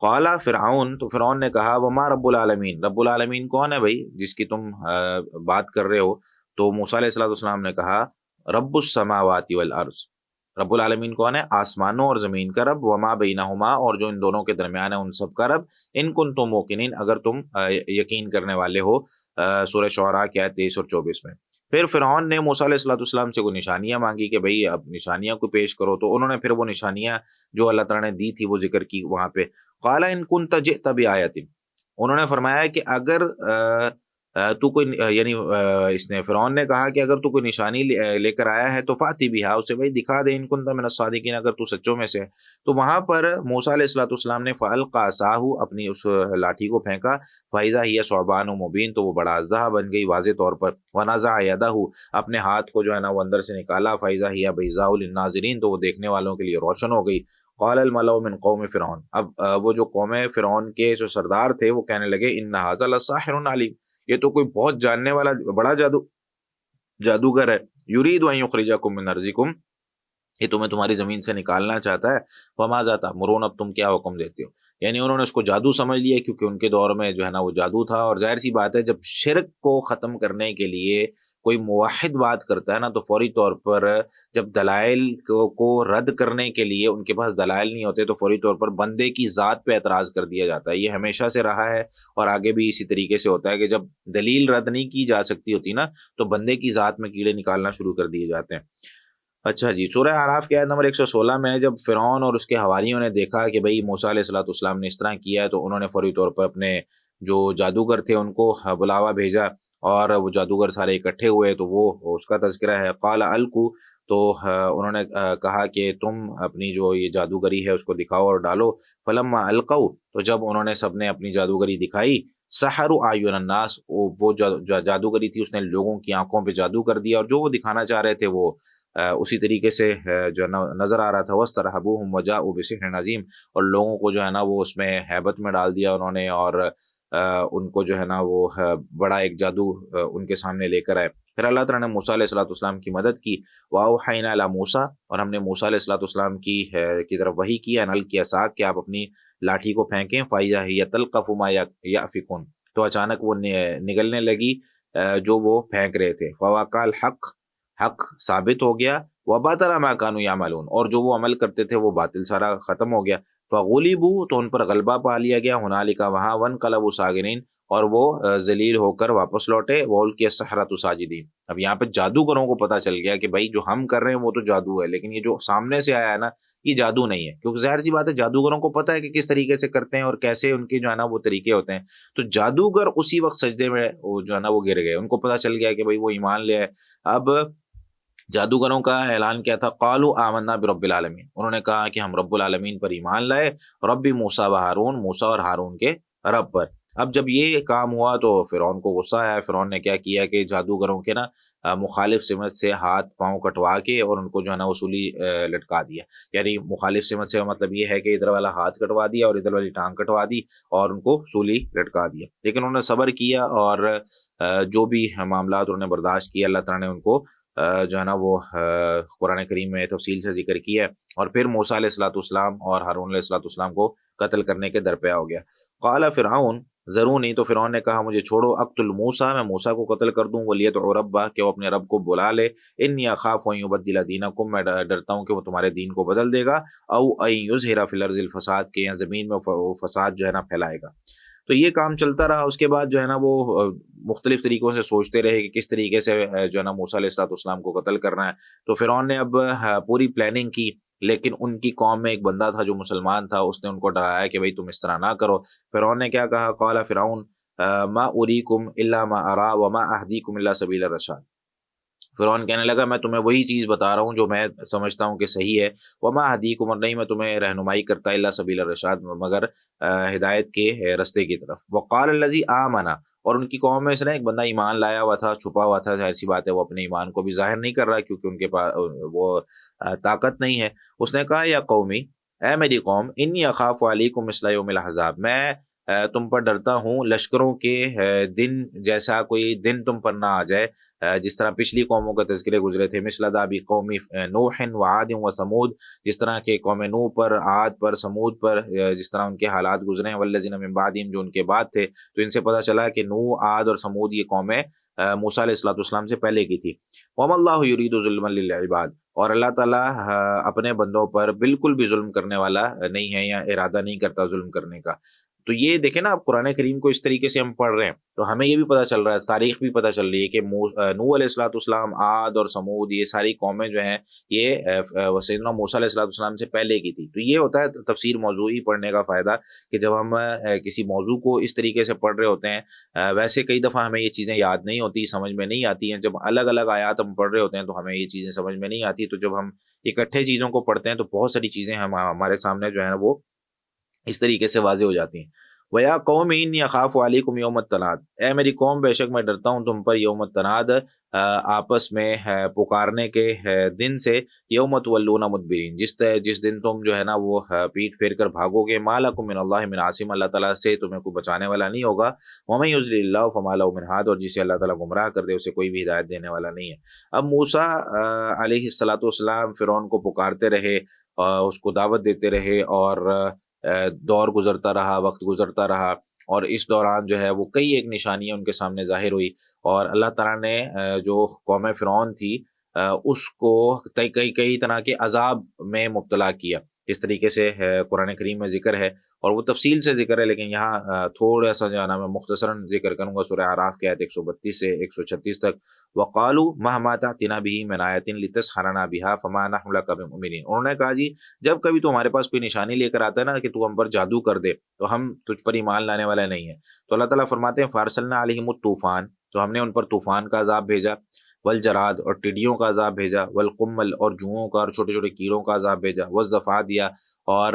Speaker 1: قالا فرعون، تو فرعون نے کہا، وما رب العالمین، رب العالمین کون ہے بھائی جس کی تم بات کر رہے ہو؟ تو موسیٰ علیہ السلام نے کہا، رب السماوات والارض، رب العالمین کون ہے؟ آسمانوں اور زمین کا رب، وما بینہما، اور جو ان دونوں کے درمیان ہے ان سب کا رب، ان کنتم موقنین، اگر تم یقین کرنے والے ہو۔ سورہ شعراء کی آیت 23 اور 24 میں۔ پھر فرعون نے موسیٰ علیہ السلام سے کوئی نشانیاں مانگی کہ بھئی اب نشانیاں کو پیش کرو، تو انہوں نے پھر وہ نشانیاں جو اللہ تعالیٰ نے دی تھی وہ ذکر کی وہاں پہ. قال ان كنت جئت بآیۃ، انہوں نے فرمایا کہ اگر تو کوئی یعنی اس نے فرعون نے کہا کہ اگر تو کوئی نشانی لے کر آیا ہے تو فاتی بہا، اسے بھائی دکھا دے، ان کنت من الصادقین، اگر تو سچوں میں سے ہے. تو وہاں پر موسیٰ علیہ السلام نے فالقى عصاه، اپنی اس لاٹھی کو پھینکا، فاذا هي ثعبان مبین، تو وہ بڑا اژدہا بن گئی واضح طور پر. ونزع یدہ، اپنے ہاتھ کو جو ہے نا وہ اندر سے نکالا، فاذا هي بیضاء للناظرین، تو وہ دیکھنے والوں کے لیے روشن ہو گئی. قال الملأ من قوم فرعون، اب وہ جو قوم فرعون کے جو سردار تھے وہ کہنے لگے ان هذا لساحر علیم، یہ تو کوئی بہت جاننے والا بڑا جادوگر ہے. یرید ان یخرجکم من ارضکم، یہ تمہیں تمہاری زمین سے نکالنا چاہتا ہے. فماذا تأمرون، اب تم کیا حکم دیتے ہو. یعنی انہوں نے اس کو جادو سمجھ لیا، کیونکہ ان کے دور میں جو ہے نا وہ جادو تھا. اور ظاہر سی بات ہے جب شرک کو ختم کرنے کے لیے کوئی موحد بات کرتا ہے نا تو فوری طور پر جب دلائل کو رد کرنے کے لیے ان کے پاس دلائل نہیں ہوتے تو فوری طور پر بندے کی ذات پہ اعتراض کر دیا جاتا ہے. یہ ہمیشہ سے رہا ہے اور آگے بھی اسی طریقے سے ہوتا ہے کہ جب دلیل رد نہیں کی جا سکتی ہوتی نا تو بندے کی ذات میں کیڑے نکالنا شروع کر دیے جاتے ہیں. اچھا جی، سورہ اعراف کی آیت نمبر 116 میں جب فرعون اور اس کے حواریوں نے دیکھا کہ بھئی موسیٰ علیہ السلام نے اس طرح کیا ہے تو انہوں نے فوری طور پر اپنے جو جادوگر تھے ان کو بلاوا بھیجا اور وہ جادوگر سارے اکٹھے ہوئے. تو وہ اس کا تذکرہ ہے. قال القوا، تو انہوں نے کہا کہ تم اپنی جو یہ جادوگری ہے اس کو دکھاؤ اور ڈالو. فلما القوا، تو جب انہوں نے سب نے اپنی جادوگری دکھائی، سحروا اعین الناس، وہ جادوگری تھی اس نے لوگوں کی آنکھوں پہ جادو کر دیا، اور جو وہ دکھانا چاہ رہے تھے وہ اسی طریقے سے جو ہے نا نظر آ رہا تھا. وَاسْتَرْهَبُوهُمْ وَجَاءُوا بِسِحْرٍ عَظِيمٍ، اور لوگوں کو جو ہے نا وہ اس میں ہیبت میں ڈال دیا انہوں نے، اور ان کو جو ہے نا وہ بڑا ایک جادو ان کے سامنے لے کر آئے. پھر اللہ تعالیٰ نے موسیٰ علیہ السلام کی مدد کی. وَأَوْحَيْنَا إِلَىٰ مُوسَىٰ، اور ہم نے موسیٰ علیہ السلام کی طرف وحی کیا، نل کی عصا، کہ آپ اپنی لاٹھی کو پھینکیں. فَإِذَا هِيَ تَلْقَفُ مَا يَأْفِكُونَ، تو اچانک وہ نگلنے لگی جو وہ پھینک رہے تھے. فَوَقَعَ الْحَقُّ، حق ثابت ہو گیا. وَبَطَلَ مَا كَانُوا يَعْمَلُونَ، اور جو وہ عمل کرتے تھے وہ باطل سارا ختم ہو گیا. فَغُلِبُوا، تو ان پر غلبہ پا لیا گیا. هُنَالِكَ، وہاں. وَانقَلَبُوا صَاغِرِينَ، اور وہ ذلیل ہو کر واپس لوٹے. وَأُلْقِيَ السَّحَرَةُ ساجدین، اب یہاں پہ جادوگروں کو پتہ چل گیا کہ بھائی جو ہم کر رہے ہیں وہ تو جادو ہے، لیکن یہ جو سامنے سے آیا ہے نا یہ جادو نہیں ہے. کیونکہ ظاہر سی بات ہے جادوگروں کو پتہ ہے کہ کس طریقے سے کرتے ہیں اور کیسے ان کے جو ہے نا وہ طریقے ہوتے ہیں. تو جادوگر اسی وقت سجدے میں وہ جو ہے نا وہ گر گئے، ان کو پتہ چل گیا کہ بھائی وہ ایمان لے آئے. اب جادوگروں کا اعلان کیا تھا؟ قالوا آمنا برب العالمین، انہوں نے کہا کہ ہم رب العالمین پر ایمان لائے. رب موسیٰ و ہارون، موسیٰ اور ہارون کے رب پر. اب جب یہ کام ہوا تو فرعون کو غصہ آیا. فرعون نے کیا کیا کہ جادوگروں کے نا مخالف سمت سے ہاتھ پاؤں کٹوا کے اور ان کو جو ہے نا وصولی لٹکا دیا. یعنی مخالف سمت سے مطلب یہ ہے کہ ادھر والا ہاتھ کٹوا دیا اور ادھر والی ٹانگ کٹوا دی اور ان کو سولی لٹکا دیا. لیکن انہوں نے صبر کیا اور جو بھی معاملات انہوں نے برداشت کیا، اللہ تعالیٰ نے ان کو جو ہے نا وہ قرآن کریم میں تفصیل سے ذکر کیا ہے. اور پھر موسیٰ علیہ السلام اور ہارون علیہ السلام کو قتل کرنے کے درپے ہو گیا. قال فرعون ضرونی، تو فرعون نے کہا مجھے چھوڑو. اقتل موسیٰ، میں موسیٰ کو قتل کر دوں. ولیدع ربہ، کہ وہ اپنے رب کو بلا لے. انی اخاف ان یبدل دینکم، میں ڈرتا ہوں کہ وہ تمہارے دین کو بدل دے گا. او ان یظہر فی الارض الفساد، کہ یہاں زمین میں فساد جو ہے نا پھیلائے گا. تو یہ کام چلتا رہا. اس کے بعد جو ہے نا وہ مختلف طریقوں سے سوچتے رہے کہ کس طریقے سے جو ہے نا موسیٰ علیہ السلام کو قتل کرنا ہے. تو فرعون نے اب پوری پلاننگ کی، لیکن ان کی قوم میں ایک بندہ تھا جو مسلمان تھا، اس نے ان کو ڈرایا کہ بھئی تم اس طرح نہ کرو. فرعون نے کیا کہا؟ قال فرعون ما اریکم الا ما ارا وما اہدیکم الا سبیل الرشاد. فرعون کہنے لگا میں تمہیں وہی چیز بتا رہا ہوں جو میں سمجھتا ہوں کہ صحیح ہے. وما اہدیکم، اور نہیں میں تمہیں رہنمائی کرتا الا سبیل الرشاد، مگر ہدایت کے رستے کی طرف. وقال الذی آمن، اور ان کی قوم میں سے نا ایک بندہ ایمان لایا ہوا تھا، چھپا ہوا تھا. ظاہر سی بات ہے وہ اپنے ایمان کو بھی ظاہر نہیں کر رہا کیونکہ ان کے پاس وہ طاقت نہیں ہے. اس نے کہا یا قومی، اے میری قوم، انی اخاف علیکم مثل یوم الاحزاب، میں تم پر ڈرتا ہوں لشکروں کے دن جیسا کوئی دن تم پر نہ آ جائے جس طرح پچھلی قوموں کا تذکرے گزرے تھے. مثل داب قوم نوح و عاد و سمود، جس طرح کے قوم نوح پر، عاد پر، سمود پر جس طرح ان کے حالات گزرے ہیں. والذین من بعدہم، جو ان کے بعد تھے. تو ان سے پتہ چلا کہ نوح، عاد اور سمود یہ قومیں موسیٰ علیہ السلام سے پہلے کی تھی. وما اللہ یرید ظلما للعباد، اور اللہ تعالیٰ اپنے بندوں پر بالکل بھی ظلم کرنے والا نہیں ہے یا ارادہ نہیں کرتا ظلم کرنے کا. تو یہ دیکھیں نا، اب قرآن کریم کو اس طریقے سے ہم پڑھ رہے ہیں تو ہمیں یہ بھی پتہ چل رہا ہے، تاریخ بھی پتہ چل رہی ہے کہ نوح علیہ الصلوۃ والسلام، عاد اور سمود، یہ ساری قومیں جو ہیں یہ سیدنا موسیٰ علیہ الصلوۃ والسلام سے پہلے کی تھی۔ تو یہ ہوتا ہے تفسیر موضوعی پڑھنے کا فائدہ، کہ جب ہم کسی موضوع کو اس طریقے سے پڑھ رہے ہوتے ہیں، ویسے کئی دفعہ ہمیں یہ چیزیں یاد نہیں ہوتی، سمجھ میں نہیں آتی ہیں، جب الگ الگ آیات ہم پڑھ رہے ہوتے ہیں تو ہمیں یہ چیزیں سمجھ میں نہیں آتی، تو جب ہم اکٹھے چیزوں کو پڑھتے ہیں تو بہت ساری چیزیں ہمارے سامنے جو ہے نا وہ اس طریقے سے واضح ہو جاتی ہیں۔ وَيَا قَوْمِ إِنِّي أَخَافُ عَلَيْكُمْ يَوْمَ التَّنَادِ، اے میری قوم بے شک میں ڈرتا ہوں تم پر یوم التناد، آپس میں پکارنے کے دن سے، یوم تولون مدبرین، جس دن تم جو ہے نا وہ پیٹ پھیر کر بھاگو گے، ما لکم من اللہ من عاصم، اللہ تعالیٰ سے تمہیں کوئی بچانے والا نہیں ہوگا، وَمَن يُضْلِلِ اللَّهُ فَمَا لَهُ مِنْ هَادٍ، اور جسے اللہ تعالیٰ گمراہ کر دے اسے کوئی بھی ہدایت دینے والا نہیں ہے۔ اب موسیٰ علیہ الصلوۃ والسلام فرعون کو پکارتے رہے، اس کو دعوت دیتے رہے، اور دور گزرتا رہا، وقت گزرتا رہا، اور اس دوران جو ہے وہ کئی ایک نشانیاں ان کے سامنے ظاہر ہوئی، اور اللہ تعالیٰ نے جو قوم فرعون تھی اس کو کئی طرح کے عذاب میں مبتلا کیا، اس طریقے سے قرآن کریم میں ذکر ہے، اور وہ تفصیل سے ذکر ہے، لیکن یہاں تھوڑا سا جو ہے نا میں مختصراً ذکر کروں گا۔ سورہ اعراف کی آیت 132 سے 136 تک، وَقَالُوا مَهْمَا تَأْتِنَا بِهِ مِنْ آیَةٍ لِتَسْحَرَنَا بِهَا فَمَا نَحْنُ لَكَ بِمُؤْمِنِينَ، انہوں نے کہا جی جب کبھی تو ہمارے پاس کوئی نشانی لے کر آتا ہے نا کہ تو ہم پر جادو کر دے تو ہم تجھ پر ایمان لانے والا نہیں ہے۔ تو اللہ تعالیٰ فرماتے ہیں فَأَرْسَلْنَا عَلَيْهِمُ الطُّوفَانَ، تو ہم نے ان پر طوفان کا عذاب بھیجا، والجراد، اور ٹڈیوں کا عذاب بھیجا، والقمل، اور جوؤں کا اور چھوٹے چھوٹے کیڑوں کا عذاب بھیجا، والضفادع، اور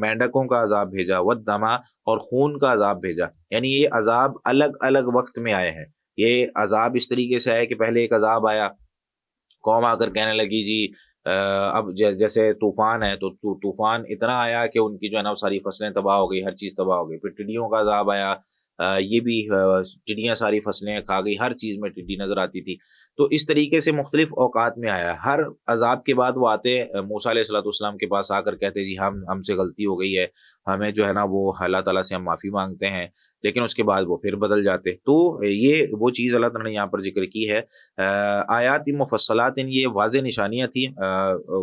Speaker 1: مینڈکوں کا عذاب بھیجا، والدما، اور خون کا عذاب بھیجا، یعنی یہ عذاب الگ الگ وقت میں آئے ہیں۔ یہ عذاب اس طریقے سے آئے کہ پہلے ایک عذاب آیا، قوم آ کر کہنے لگی جی اب جیسے طوفان ہے تو طوفان اتنا آیا کہ ان کی جو ہے نا وہ ساری فصلیں تباہ ہو گئی، ہر چیز تباہ ہو گئی۔ پھر ٹڈیوں کا عذاب آیا، یہ بھی ٹڈیاں ساری فصلیں کھا گئی، ہر چیز میں ٹڈی نظر آتی تھی۔ تو اس طریقے سے مختلف اوقات میں آیا، ہر عذاب کے بعد وہ آتے موسیٰ علیہ الصلوۃ والسلام کے پاس آ کر کہتے جی ہم سے غلطی ہو گئی ہے، ہمیں جو ہے نا وہ اللہ تعالیٰ سے ہم معافی مانگتے ہیں، لیکن اس کے بعد وہ پھر بدل جاتے۔ تو یہ وہ چیز اللہ تعالیٰ نے یہاں پر ذکر کی ہے، آیات مفصلات، یہ واضح نشانیاں تھیں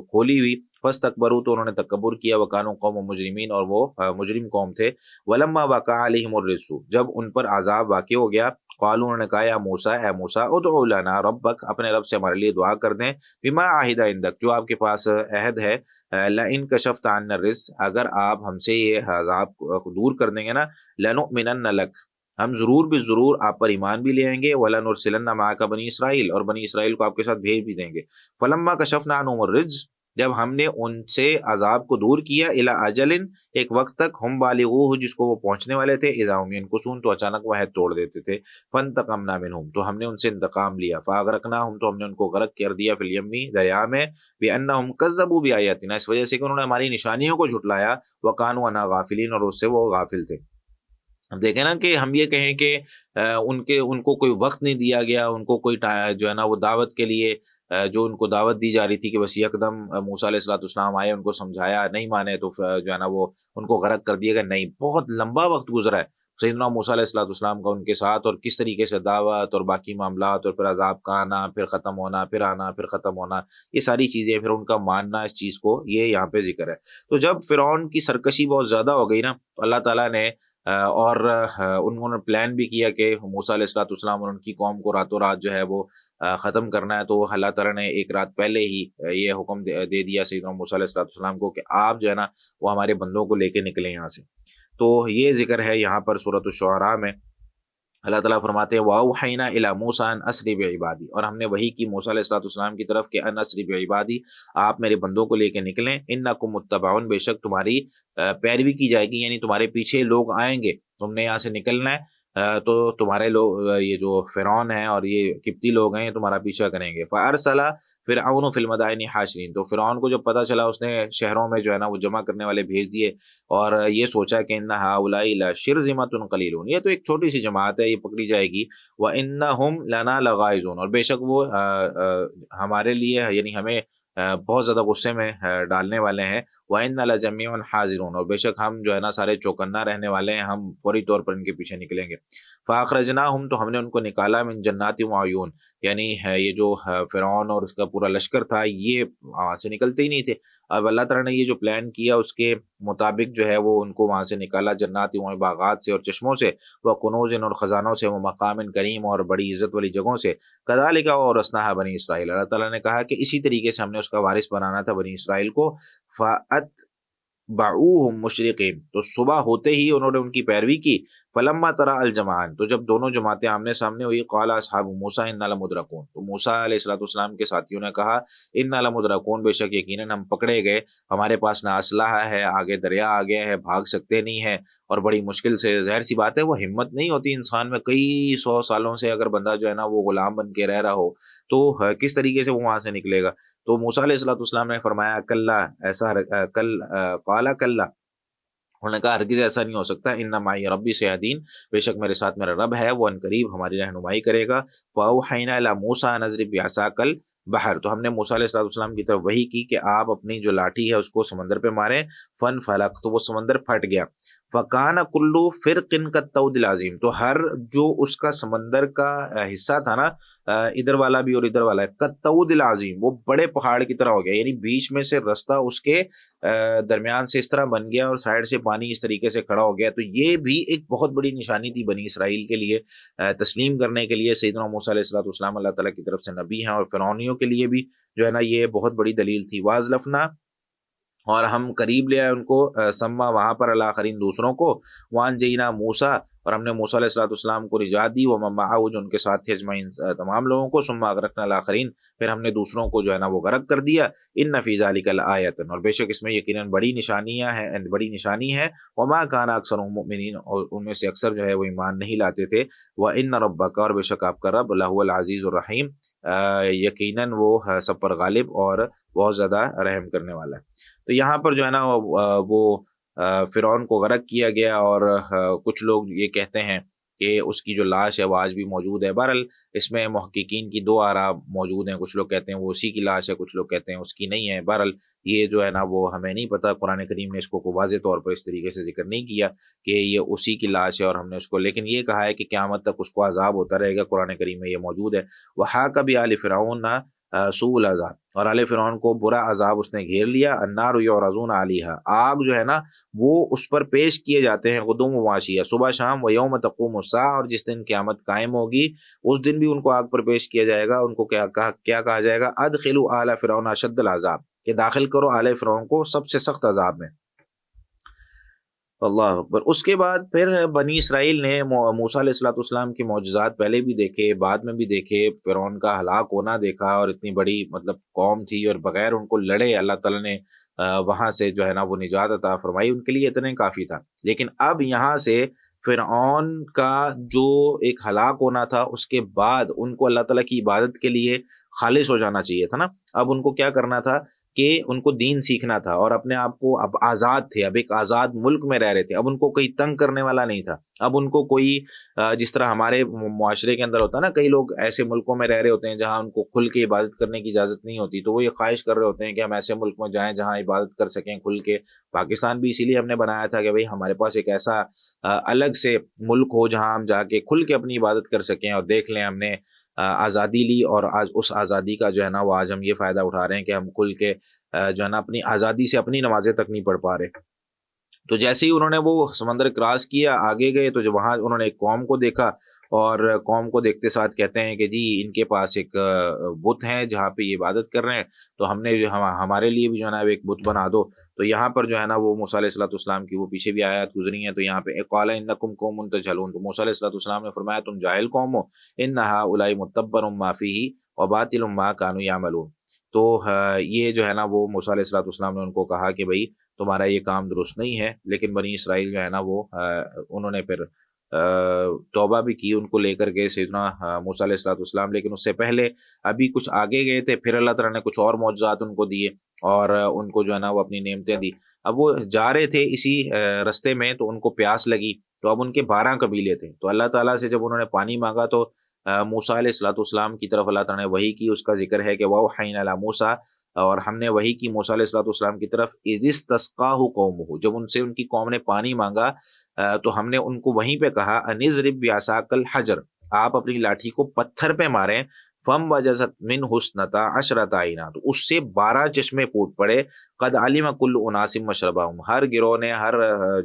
Speaker 1: کھولی ہوئی، فاستکبروا، تو انہوں نے تکبر کیا، وکانوا قوم مجرمین، اور وہ مجرم قوم تھے، ولما وقع علیہم الرجس، جب ان پر عذاب واقع ہو گیا، قالوا، انہوں نے کہا یا موسیٰ، اے موسیٰ، ادعو لنا ربک، اپنے رب سے ہمارے لیے دعا کر دیں، بما عہد عندک، جو آپ کے پاس عہد ہے، لئن کشفت عنا الرجس، اگر آپ ہم سے یہ عذاب کو دور کر دیں گے نا، لنؤمنن لک، ہم ضرور بھی ضرور آپ پر ایمان بھی لے آئیں گے، وَلَنُرْسِلَنَّ مَعَكَ بنی اسرائیل، اور بنی اسرائیل کو آپ کے ساتھ بھیج بھی دیں گے۔ فَلَمَّا كَشَفْنَا عَنْهُمُ الرِّجْزَ، جب ہم نے ان سے عذاب کو دور کیا، إِلَىٰ أَجَلٍ، ایک وقت تک، ہم بالغوہ، جس کو وہ پہنچنے والے تھے، إِذَا هُمْ يَنكُثُونَ، تو اچانک وہ عہد توڑ دیتے تھے، فَانْتَقَمْنَا مِنْهُمْ، تو ہم نے ان سے انتقام لیا، فَأَغْرَقْنَاهُمْ، تو ہم نے ان کو غرق کر دیا، فِي الْيَمِّ، دریا میں، بِأَنَّهُمْ كَذَّبُوا بِآيَاتِنَا، اس وجہ سے کہ انہوں نے ہماری نشانیوں کو جھٹلایا، وَكَانُوا عَنْهَا غَافِلِينَ، اور اس سے وہ غافل تھے۔ اب دیکھیں نا کہ ہم یہ کہیں کہ ان کو کوئی وقت نہیں دیا گیا، ان کو کوئی جو ہے نا وہ دعوت کے لیے جو ان کو دعوت دی جا رہی تھی کہ بس یکدم موسیٰ علیہ الصلوۃ والسلام آئے، ان کو سمجھایا، نہیں مانے تو جو ہے نا وہ ان کو غرق کر دیا گیا، نہیں، بہت لمبا وقت گزرا ہے سیدنا موسیٰ علیہ الصلوۃ والسلام کا ان کے ساتھ، اور کس طریقے سے دعوت اور باقی معاملات، اور پھر عذاب کا آنا، پھر ختم ہونا، پھر آنا، پھر ختم ہونا، یہ ساری چیزیں، پھر ان کا ماننا اس چیز کو، یہ یہاں پہ ذکر ہے۔ تو جب فرعون کی سرکشی بہت زیادہ ہو گئی نا، تو اللہ تعالیٰ نے اور انہوں نے پلان بھی کیا کہ موسیٰ علیہ الصلوۃ والسلام اور ان کی قوم کو راتوں رات جو ہے وہ ختم کرنا ہے، تو اللہ تعالیٰ نے ایک رات پہلے ہی یہ حکم دے دیا سیدنا موسیٰ علیہ الصلوۃ والسلام کو کہ آپ جو ہے نا وہ ہمارے بندوں کو لے کے نکلیں یہاں سے۔ تو یہ ذکر ہے یہاں پر سورۃ الشعراء میں، اللہ تعالیٰ فرماتے ہیں وَأَوْحَيْنَا إِلَىٰ مُوسَىٰ أَنْ أَسْرِ بِعِبَادِي، اور ہم نے وحی کی موسیٰ علیہ الصلوۃ والسلام کی طرف کہ أَنْ أَسْرِ بِعِبَادِي، آپ میرے بندوں کو لے کے نکلیں، إِنَّكُمْ مُتَّبَعُونَ، بے شک تمہاری پیروی کی جائے گی، یعنی تمہارے پیچھے لوگ آئیں گے، تم نے یہاں سے نکلنا ہے، تو تمہارے لوگ یہ جو فرعون ہیں اور یہ قبطی لوگ ہیں یہ تمہارا پیچھا کریں گے۔ فَأَرْسَلَ فِرْعَوْنُ فِي الْمَدَائِنِ حَاشِرِينَ، تو فرعون کو جب پتہ چلا، اس نے شہروں میں جو ہے نا وہ جمع کرنے والے بھیج دیے، اور یہ سوچا کہ إِنَّ هَٰؤُلَاءِ لَشِرْذِمَةٌ قَلِيلُونَ، یہ تو ایک چھوٹی سی جماعت ہے، یہ پکڑی جائے گی، وَإِنَّهُمْ لَنَا لَغَائِظُونَ، اور بے شک وہ ہمارے لیے، یعنی ہمیں بہت زیادہ غصے میں ڈالنے والے ہیں، وَإِنَّ لَجَمِيعٌ حَاذِرُونَ، اور بے شک ہم جو ہے نا سارے چوکنا رہنے والے ہیں، ہم فوری طور پر ان کے پیچھے نکلیں گے۔ فاخرجناہم تو ہم نے ان کو نکالا من جنات و عیون، یعنی یہ جو فرعون اور اس کا پورا لشکر تھا یہ وہاں سے نکلتے ہی نہیں تھے۔ اب اللہ تعالیٰ نے یہ جو پلان کیا اس کے مطابق جو ہے وہ ان کو وہاں سے نکالا، جنات و باغات سے اور چشموں سے، وہ کنوز اور خزانوں سے، وہ مقام کریم اور بڑی عزت والی جگہوں سے، کذالک وورثناھا بنی اسرائیل، اللہ تعالیٰ نے کہا کہ اسی طریقے سے ہم نے اس کا وارث بنانا تھا بنی اسرائیل کو۔ فَأَتْبَعُوهُمْ مُشْرِقِينَ تو صبح ہوتے ہی انہوں نے ان کی پیروی کی۔ فلما ترا الجمعان تو جب دونوں جماعتیں آمنے سامنے ہوئی، قال اصحاب موسیٰ انا لمدرکون تو موسیٰ علیہ الصلوۃ والسلام کے ساتھیوں نے کہا انا لمدرکون بے شک یقیناً ہم پکڑے گئے، ہمارے پاس نہ اسلحہ ہے، آگے دریا آ گیا ہے، بھاگ سکتے نہیں ہیں، اور بڑی مشکل سے، ظاہر سی بات ہے وہ ہمت نہیں ہوتی انسان میں، کئی 100 سالوں سے اگر بندہ جو ہے نا وہ غلام بن کے رہ رہا ہو تو کس طریقے سے وہ وہاں سے نکلے گا۔ تو موسیٰ علیہ الصلوۃ والسلام نے فرمایا کلا، ایسا قال کلا، انہوں نے کہا ہرگز ایسا نہیں ہو سکتا، ان معی ربی سیہدین بے شک میرے ساتھ میرا رب ہے، وہ عنقریب ہماری رہنمائی کرے گا۔ فاوحینا الی موسیٰ ان اضرب بعصاک البحر تو ہم نے موسیٰ علیہ السلام کی طرف وحی کی کہ آپ اپنی جو لاٹھی ہے اس کو سمندر پہ ماریں، فن فلق تو وہ سمندر پھٹ گیا، فکان کلو فرق کالطود العظیم تو ہر جو اس کا سمندر کا حصہ تھا نا، ادھر والا بھی اور ادھر والا، کالطود العظیم وہ بڑے پہاڑ کی طرح ہو گیا، یعنی بیچ میں سے رستہ اس کے درمیان سے اس طرح بن گیا اور سائڈ سے پانی اس طریقے سے کھڑا ہو گیا۔ تو یہ بھی ایک بہت بڑی نشانی تھی بنی اسرائیل کے لیے، تسلیم کرنے کے لیے۔ سیدنا موسیٰ علیہ السلام اللہ تعالیٰ کی طرف سے نبی ہیں، اور فرعونیوں کے لیے بھی جو ہے نا یہ بہت بڑی دلیل تھی۔ وازلفنا اور ہم قریب لے آئے ان کو، سما وہاں پر الاخرین دوسروں کو، وان جینا موسیٰ اور ہم نے موسیٰ علیہ السلام کو نجات دی، ومن معہ جو ان کے ساتھ تھے، اجمعین تمام لوگوں کو، ثم اغرقنا الاخرین پھر ہم نے دوسروں کو جو ہے نا وہ غرق کر دیا۔ ان فی ذلک لآیۃ اور بے شک اس میں یقیناً بڑی نشانیاں ہیں، بڑی نشانی ہے، وما کان اکثرهم مؤمنین اور ان میں سے اکثر جو ہے وہ ایمان نہیں لاتے تھے، وان ربک اور بے شک آپ کا رب لہو العزیز الرحیم یقیناً وہ سب پر غالب اور بہت زیادہ رحم کرنے والا ہے۔ تو یہاں پر جو ہے نا وہ فرعون کو غرق کیا گیا، اور کچھ لوگ یہ کہتے ہیں کہ اس کی جو لاش ہے وہ آج بھی موجود ہے۔ بہرحال اس میں محققین کی دو آراء موجود ہیں، کچھ لوگ کہتے ہیں وہ اسی کی لاش ہے، کچھ لوگ کہتے ہیں اس کی نہیں ہے۔ بہرحال یہ جو ہے نا وہ ہمیں نہیں پتہ، قرآن کریم نے اس کو واضح طور پر اس طریقے سے ذکر نہیں کیا کہ یہ اسی کی لاش ہے اور ہم نے اس کو، لیکن یہ کہا ہے کہ قیامت تک اس کو عذاب ہوتا رہے گا، قرآن کریم میں یہ موجود ہے۔ وحاق بآل فرعون سوء العذاب اور آل فرعون کو برا عذاب اس نے گھیر لیا۔ النار یعرضون علیہا آگ جو ہے نا وہ اس پر پیش کیے جاتے ہیں، غدوم و عشیہ صبح شام، و یوم تقوم الساعہ اور جس دن قیامت قائم ہوگی اس دن بھی ان کو آگ پر پیش کیا جائے گا۔ ان کو کیا کہا جائے گا، ادخلوا آل فرعون اشد العذاب کہ داخل کرو آل فرعون کو سب سے سخت عذاب میں۔ اللہ اکبر۔ اس کے بعد پھر بنی اسرائیل نے موسیٰ علیہ السلام کے معجزات پہلے بھی دیکھے، بعد میں بھی دیکھے، فرعون کا ہلاک ہونا دیکھا، اور اتنی بڑی مطلب قوم تھی اور بغیر ان کو لڑے اللہ تعالیٰ نے وہاں سے جو ہے نا وہ نجات عطا فرمائی، ان کے لیے اتنے کافی تھا۔ لیکن اب یہاں سے فرعون کا جو ایک ہلاک ہونا تھا اس کے بعد ان کو اللہ تعالیٰ کی عبادت کے لیے خالص ہو جانا چاہیے تھا نا۔ اب ان کو کیا کرنا تھا کہ ان کو دین سیکھنا تھا، اور اپنے آپ کو اب آزاد تھے، اب ایک آزاد ملک میں رہ رہے تھے، اب ان کو کوئی تنگ کرنے والا نہیں تھا، اب ان کو کوئی جس طرح ہمارے معاشرے کے اندر ہوتا ہے نا، کئی لوگ ایسے ملکوں میں رہ رہے ہوتے ہیں جہاں ان کو کھل کے عبادت کرنے کی اجازت نہیں ہوتی، تو وہ یہ خواہش کر رہے ہوتے ہیں کہ ہم ایسے ملک میں جائیں جہاں عبادت کر سکیں کھل کے۔ پاکستان بھی اسی لیے ہم نے بنایا تھا کہ بھئی ہمارے پاس ایک ایسا الگ سے ملک ہو جہاں ہم جا کے کھل کے اپنی عبادت کر سکیں، اور دیکھ لیں ہم نے آزادی لی، اور آج اس آزادی کا جو ہے نا وہ آج ہم یہ فائدہ اٹھا رہے ہیں کہ ہم کھل کے جو ہے نا اپنی آزادی سے اپنی نمازیں تک نہیں پڑھ پا رہے۔ تو جیسے ہی انہوں نے وہ سمندر کراس کیا، آگے گئے، تو جب وہاں انہوں نے ایک قوم کو دیکھا، اور قوم کو دیکھتے ساتھ کہتے ہیں کہ جی ان کے پاس ایک بت ہیں جہاں پہ یہ عبادت کر رہے ہیں، تو ہم نے ہمارے لیے بھی جو ہے نا ایک بت بنا دو۔ تو یہاں پر جو ہے نا وہ موسیٰ علیہ السلام کی وہ پیچھے بھی آیات گزری ہیں، تو یہاں پہ قال انکم قوم تجہلون تو موسیٰ علیہ السلام نے فرمایا تم جاہل قوم ہو، ان ہؤلاء متبر ما فیہ وباطل ما کانوا یعملون۔ تو یہ جو ہے نا وہ موسیٰ علیہ السلام نے ان کو کہا کہ بھئی تمہارا یہ کام درست نہیں ہے، لیکن بنی اسرائیل جو ہے نا وہ انہوں نے پھر توبہ بھی کی، ان کو لے کر گئے سیدنا موسیٰ علیہ السلام، لیکن اس سے پہلے ابھی کچھ آگے گئے تھے، پھر اللہ تعالیٰ نے کچھ اور معجزات ان کو دیے، اور ان کو جو ہے نا وہ اپنی نعمتیں دی۔ اب وہ جا رہے تھے اسی رستے میں، تو ان کو پیاس لگی، تو اب ان کے 12 قبیلے تھے، تو اللہ تعالیٰ سے جب انہوں نے پانی مانگا تو موسیٰ علیہ السلام کی طرف اللہ تعالیٰ نے وحی کی، اس کا ذکر ہے کہ وَأَوْحَيْنَا إِلَىٰ مُوسَىٰ اور ہم نے وحی کی موسیٰ علیہ السلام کی طرف، اذ استسقاہ قومہ، جب ان سے ان کی قوم نے پانی مانگا تو ہم نے ان کو وہیں پہ کہا ان اضرب بعصاک الحجر، آپ اپنی لاٹھی کو پتھر پہ ماریں، فم وجزت من حسنتا عشرۃ عینا، تو اس سے 12 چشمے پھوٹ پڑے، قد علم کل اناس مشربہم، ہر گروہ نے، ہر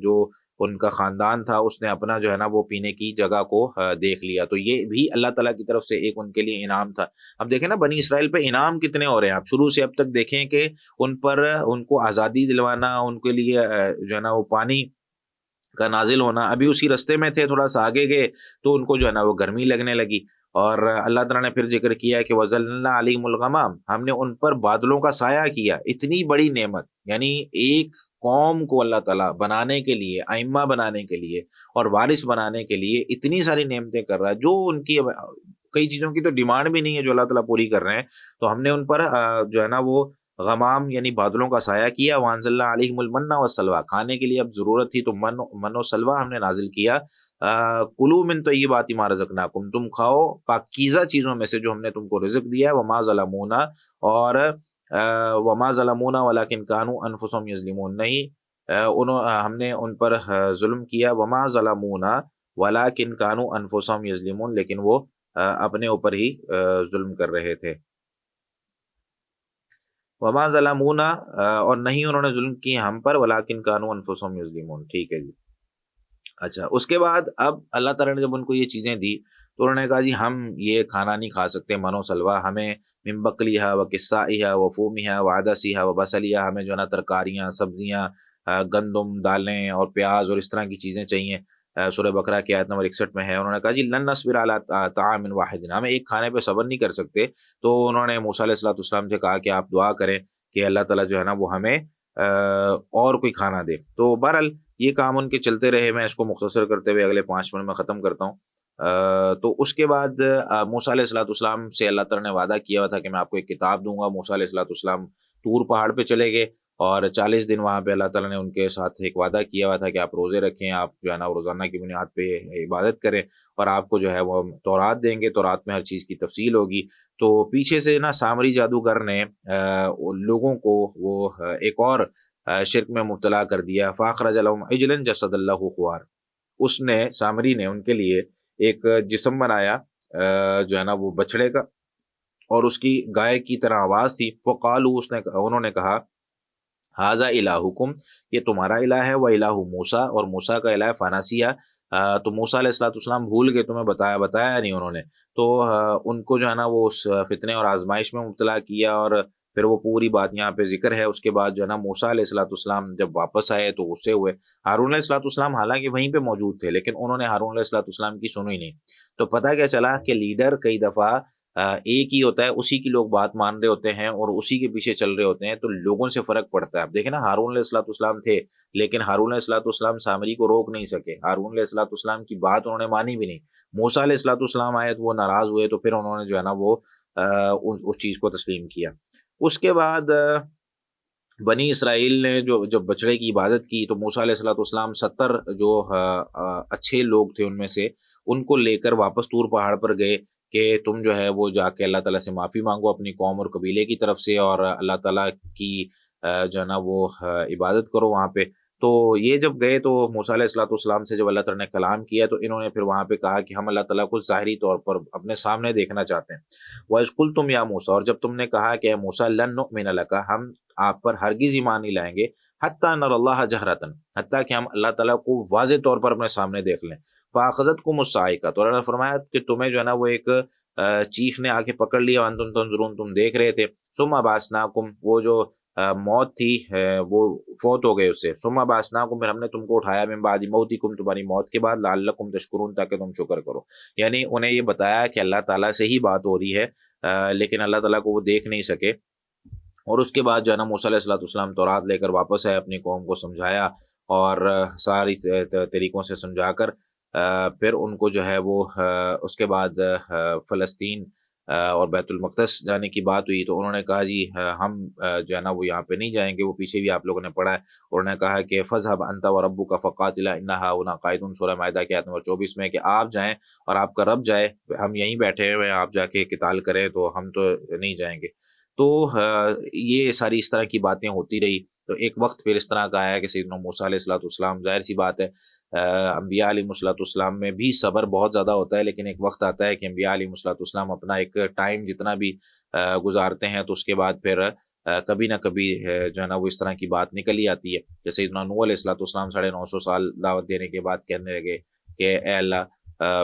Speaker 1: جو ان کا خاندان تھا اس نے اپنا جو ہے نا وہ پینے کی جگہ کو دیکھ لیا۔ تو یہ بھی اللہ تعالیٰ کی طرف سے ایک ان کے لیے انعام تھا۔ اب دیکھیں نا بنی اسرائیل پہ انعام کتنے ہو رہے ہیں، آپ شروع سے اب تک دیکھیں کہ ان پر، ان کو آزادی دلوانا، ان کے لیے جو ہے نا وہ پانی کا نازل ہونا، ابھی اسی رستے میں تھے، تھوڑا سا آگے گئے تو ان کو جو ہے نا وہ گرمی لگنے لگی، اور اللہ تعالیٰ نے پھر ذکر کیا کہ وَظَلَّلْنَا عَلَيْهِمُ الْغَمَامَ، ہم نے ان پر بادلوں کا سایہ کیا۔ اتنی بڑی نعمت، یعنی ایک قوم کو اللہ تعالیٰ بنانے کے لیے، ائمہ بنانے کے لیے اور وارث بنانے کے لیے اتنی ساری نعمتیں کر رہا ہے، جو ان کی کئی چیزوں کی تو ڈیمانڈ بھی نہیں ہے جو اللہ تعالیٰ پوری کر رہے ہیں۔ تو ہم نے ان پر جو ہے نا وہ غمام یعنی بادلوں کا سایہ کیا، وانزلنا علیہم المن والسلویٰ، کھانے کے لیے اب ضرورت تھی تو من و سلویٰ ہم نے نازل کیا۔ کلوا من طیبات ما رزقناکم، تم کھاؤ پاکیزہ چیزوں میں سے جو ہم نے تم کو رزق دیا ہے، وما ظلمونا، اور وما ظلمونا ولکن کانوا انفسهم یظلمون، نہیں ہم نے ان پر ظلم کیا، وما ظلمونا ولکن کانوا انفسهم یظلمون، لیکن وہ اپنے اوپر ہی ظلم کر رہے تھے۔ وما ظلمونا، اور نہیں انہوں نے ظلم کی ہم پر، ولکن کانوا انفسهم یظلمون، ٹھیک ہے جی۔ اچھا، اس کے بعد اب اللہ تعالیٰ نے جب ان کو یہ چیزیں دی تو انہوں نے کہا جی ہم یہ کھانا نہیں کھا سکتے، من و سلوا، ہمیں من بقلیہا و قصائہا و فومہا و عدسہا و بصلیہا، ہمیں جو ہے نا ترکاریاں، سبزیاں، گندم، دالیں اور پیاز اور اس طرح کی چیزیں چاہیے۔ سورہ بقرہ کی آیت نمبر 61 میں ہے۔ انہوں نے کہا جی لن نصبر علی طعام واحد، ہم ایک کھانے پہ صبر نہیں کر سکتے۔ تو انہوں نے موسیٰ علیہ السلام سے کہا کہ آپ دعا کریں کہ اللہ تعالیٰ جو ہے نا وہ ہمیں اور کوئی کھانا دے۔ تو بہرحال یہ کام ان کے چلتے رہے، میں اس کو مختصر کرتے ہوئے اگلے 5 منٹ میں ختم کرتا ہوں۔ تو اس کے بعد موسیٰ علیہ السلام سے اللہ تعالیٰ نے وعدہ کیا ہوا تھا کہ میں آپ کو ایک کتاب دوں گا۔ موسیٰ علیہ السلام طور پہاڑ پہ چلے گئے اور 40 دن وہاں پہ اللہ تعالیٰ نے ان کے ساتھ ایک وعدہ کیا ہوا تھا کہ آپ روزے رکھیں، آپ جو ہے نا روزانہ کی بنیاد پہ عبادت کریں، اور آپ کو جو ہے وہ تورات دیں گے، تورات میں ہر چیز کی تفصیل ہوگی۔ تو پیچھے سے نا سامری جادوگر نے لوگوں کو وہ ایک اور شرک میں مبتلا کر دیا، فاخرج لهم عجلا جسد له خوار، اس نے، سامری نے ان کے لیے ایک جسم بنایا جو ہے نا وہ بچڑے کا، اور اس کی گائے کی طرح آواز تھی، فقالوا، انہوں نے کہا ھذا الہکم، یہ تمہارا الہ ہے، و الہ موسیٰ، اور موسیٰ کا الہ فناسیہ، تو موسیٰ علیہ السلام بھول گئے، تمہیں بتایا نہیں انہوں نے، تو ان کو جو ہے نا وہ اس فتنے اور آزمائش میں مبتلا کیا، اور پھر وہ پوری بات یہاں پہ ذکر ہے۔ اس کے بعد جو ہے نا موسیٰ علیہ السلام جب واپس آئے تو غصے ہوئے، ہارون علیہ السلام حالانکہ وہیں پہ موجود تھے لیکن انہوں نے ہارون علیہ السلام کی سنی نہیں۔ تو پتہ کیا چلا کہ لیڈر کئی دفعہ ایک ہی ہوتا ہے، اسی کی لوگ بات مان رہے ہوتے ہیں اور اسی کے پیچھے چل رہے ہوتے ہیں، تو لوگوں سے فرق پڑتا ہے۔ اب دیکھیں نا، ہارون علیہ السلام تھے لیکن ہارون علیہ السلام سامری کو روک نہیں سکے، ہارون علیہ السلام کی بات انہوں نے مانی بھی نہیں۔ موسیٰ علیہ السلام آئے تو وہ ناراض ہوئے، تو پھر انہوں نے جو ہے نا وہ اس چیز کو تسلیم کیا۔ اس کے بعد بنی اسرائیل نے جب بچڑے کی عبادت کی تو موسیٰ علیہ السلام 70 جو اچھے لوگ تھے ان میں سے، ان کو لے کر واپس طور پہاڑ پر گئے کہ تم جو ہے وہ جا کے اللہ تعالیٰ سے معافی مانگو اپنی قوم اور قبیلے کی طرف سے، اور اللہ تعالیٰ کی جو ہے نا وہ عبادت کرو وہاں پہ۔ تو یہ جب گئے تو موسیٰ علیہ السلام سے جب اللہ تعالیٰ نے کلام کیا تو انہوں نے پھر وہاں پہ کہا کہ ہم اللہ تعالیٰ کو ظاہری طور پر اپنے سامنے دیکھنا چاہتے ہیں۔ وَإِذْ قُلْتُمْ يَا مُوسَىٰ، اور جب تم نے کہا کہ اے موسیٰ لَن نُؤْمِنَ لَكَ، ہم آپ پر ہرگز ایمان نہیں لائیں گے، حتیٰ نَرَى اللَّهَ جَهْرَةً، حتیٰ کہ ہم اللہ تعالیٰ کو واضح طور پر اپنے سامنے دیکھ لیں۔ فَأَخَذَتْكُمُ الصَّاعِقَةُ، تو اللہ نے فرمایا کہ تمہیں جو ہے نا وہ ایک چیخ نے آ کے پکڑ لیا، وَأَنْتُمْ تَنظُرُونَ، تم دیکھ رہے تھے۔ ثُمَّ بَعَثْنَاكُمْ، وہ جو موت تھی وہ فوت ہو گئے اس سے، ثُمَّ بَعَثْنَاكُمْ، پھر ہم نے تم کو اٹھایا، مِن بَعْدِ مَوْتِكُمْ، تمہاری موت کے بعد، لَعَلَّكُمْ تَشْكُرُونَ، تاکہ تم شکر کرو۔ یعنی انہیں یہ بتایا کہ اللہ تعالیٰ سے ہی بات ہو رہی ہے، لیکن اللہ تعالیٰ کو وہ دیکھ نہیں سکے۔ اور اس کے بعد جو ہے نا موسیٰ علیہ السلام تورات لے کر واپس آئے، اپنی قوم کو سمجھایا اور ساری طریقوں سے سمجھا کر پھر ان کو جو ہے وہ اس کے بعد فلسطین اور بیت المقدس جانے کی بات ہوئی، تو انہوں نے کہا جی ہم جو ہے نا وہ یہاں پہ نہیں جائیں گے، وہ پیچھے بھی آپ لوگوں نے پڑھا ہے۔ انہوں نے کہا کہ فَاذْهَبْ أَنْتَ وَرَبُّكَ فَقَاتِلَا إِنَّا هَاهُنَا قَاعِدُونَ، سورہ مائدہ کی آیت نمبر 24 میں، کہ آپ جائیں اور آپ کا رب جائے، ہم یہیں بیٹھے ہوئے ہیں، آپ جا کے قتال کریں، تو ہم تو نہیں جائیں گے۔ تو یہ ساری اس طرح کی باتیں ہوتی رہی۔ تو ایک وقت پھر اس طرح کا آیا کہ سیدنا موسیٰ علیہ الصلوۃ والسلام، ظاہر سی بات ہے انبیاء علیہ الصلوۃ والسلام میں بھی صبر بہت زیادہ ہوتا ہے، لیکن ایک وقت آتا ہے کہ انبیاء علیہ الصلوۃ والسلام اپنا ایک ٹائم جتنا بھی گزارتے ہیں تو اس کے بعد پھر کبھی نہ کبھی جو ہے نا وہ اس طرح کی بات نکل ہی آتی ہے۔ جیسے سیدنا نوح علیہ الصلوۃ والسلام 950 سال دعوت دینے کے بعد کہنے لگے کہ اے اللہ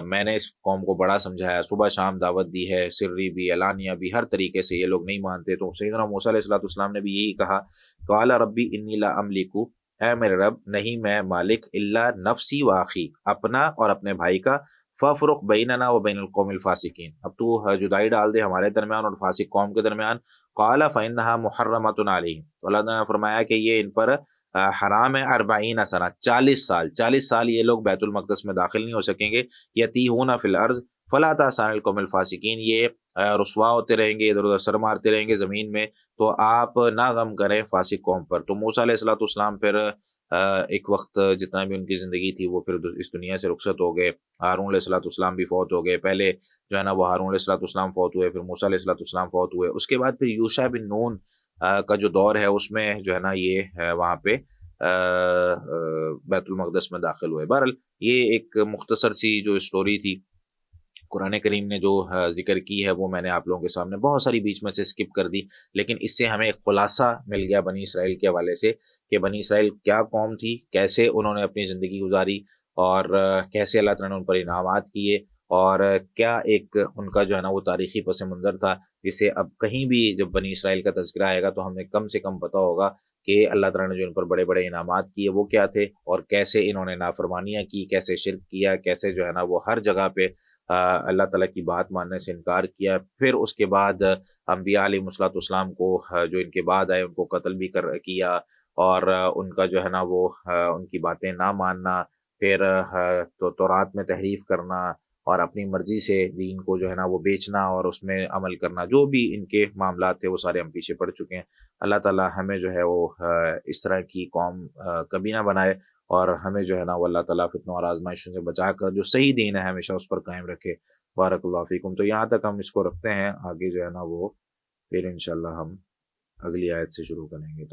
Speaker 1: میں نے اس قوم کو بڑا سمجھایا، صبح شام دعوت دی ہے، سری بھی اعلانیہ بھی، ہر طریقے سے یہ لوگ نہیں مانتے۔ تو سیدنا موسیٰ علیہ الصلوۃ والسلام نے بھی یہی کہا، قال ربی انی لا املک، اے میرے رب نہیں میں مالک، الا نفسی و اخی، اپنا اور اپنے بھائی کا، فافرق بیننا و بین القوم الفاسقین، اب تو جدائی ڈال دے ہمارے درمیان اور فاسق قوم کے درمیان۔ قال فانها محرمۃ علیہم، تو اللہ تعالیٰ نے فرمایا کہ یہ ان پر حرام ہے، 40 سنہ، 40 سال، 40 سال یہ لوگ بیت المقدس میں داخل نہیں ہو سکیں گے، یتیہون فی الارض فلا تأسوا علی القوم الفاسقین، یہ رسوا ہوتے رہیں گے، ادھر ادھر سر مارتے رہیں گے زمین میں، تو آپ نہ غم کریں فاسق قوم پر۔ تو موسیٰ علیہ الصلوۃ والسلام پھر ایک وقت جتنا بھی ان کی زندگی تھی وہ پھر اس دنیا سے رخصت ہو گئے۔ ہارون علیہ الصلوۃ والسلام بھی فوت ہو گئے، پہلے جو ہے نا وہ ہارون علیہ الصلوۃ والسلام فوت ہوئے، پھر موسیٰ علیہ الصلوۃ والسلام فوت ہوئے، اس کے بعد پھر یوشع بن نون کا جو دور ہے اس میں جو ہے نا یہ وہاں پہ بیت المقدس میں داخل ہوئے۔ بہرحال یہ ایک مختصر سی جو اسٹوری تھی قرآن کریم نے جو ذکر کی ہے وہ میں نے آپ لوگوں کے سامنے بہت ساری بیچ میں سے اسکپ کر دی، لیکن اس سے ہمیں ایک خلاصہ مل گیا بنی اسرائیل کے حوالے سے کہ بنی اسرائیل کیا قوم تھی، کیسے انہوں نے اپنی زندگی گزاری، اور کیسے اللہ تعالیٰ نے ان پر انعامات کیے، اور کیا ایک ان کا جو ہے نا وہ تاریخی پس منظر تھا، جسے اب کہیں بھی جب بنی اسرائیل کا تذکرہ آئے گا تو ہمیں کم سے کم پتہ ہوگا کہ اللہ تعالیٰ نے جو ان پر بڑے بڑے انعامات کیے وہ کیا تھے، اور کیسے انہوں نے نافرمانیاں کی، کیسے شرک کیا، کیسے جو ہے نا وہ ہر جگہ پہ اللہ تعالیٰ کی بات ماننے سے انکار کیا۔ پھر اس کے بعد انبیاء علیہ الصلوۃ والسلام کو جو ان کے بعد آئے ان کو قتل بھی کیا، اور ان کا جو ہے نا وہ ان کی باتیں نہ ماننا، پھر تو تورات میں تحریف کرنا، اور اپنی مرضی سے دین کو جو ہے نا وہ بیچنا اور اس میں عمل کرنا، جو بھی ان کے معاملات تھے وہ سارے ہم پیچھے پڑ چکے ہیں۔ اللہ تعالیٰ ہمیں جو ہے وہ اس طرح کی قوم کبھی نہ بنائے، اور ہمیں جو ہے نا وہ اللہ تعالیٰ فتنوں اور آزمائشوں سے بچا کر جو صحیح دین ہے ہمیشہ اس پر قائم رکھے۔ بارک اللہ فیکم۔ تو یہاں تک ہم اس کو رکھتے ہیں، آگے جو ہے نا وہ پھر انشاءاللہ ہم اگلی آیت سے شروع کریں گے۔ تو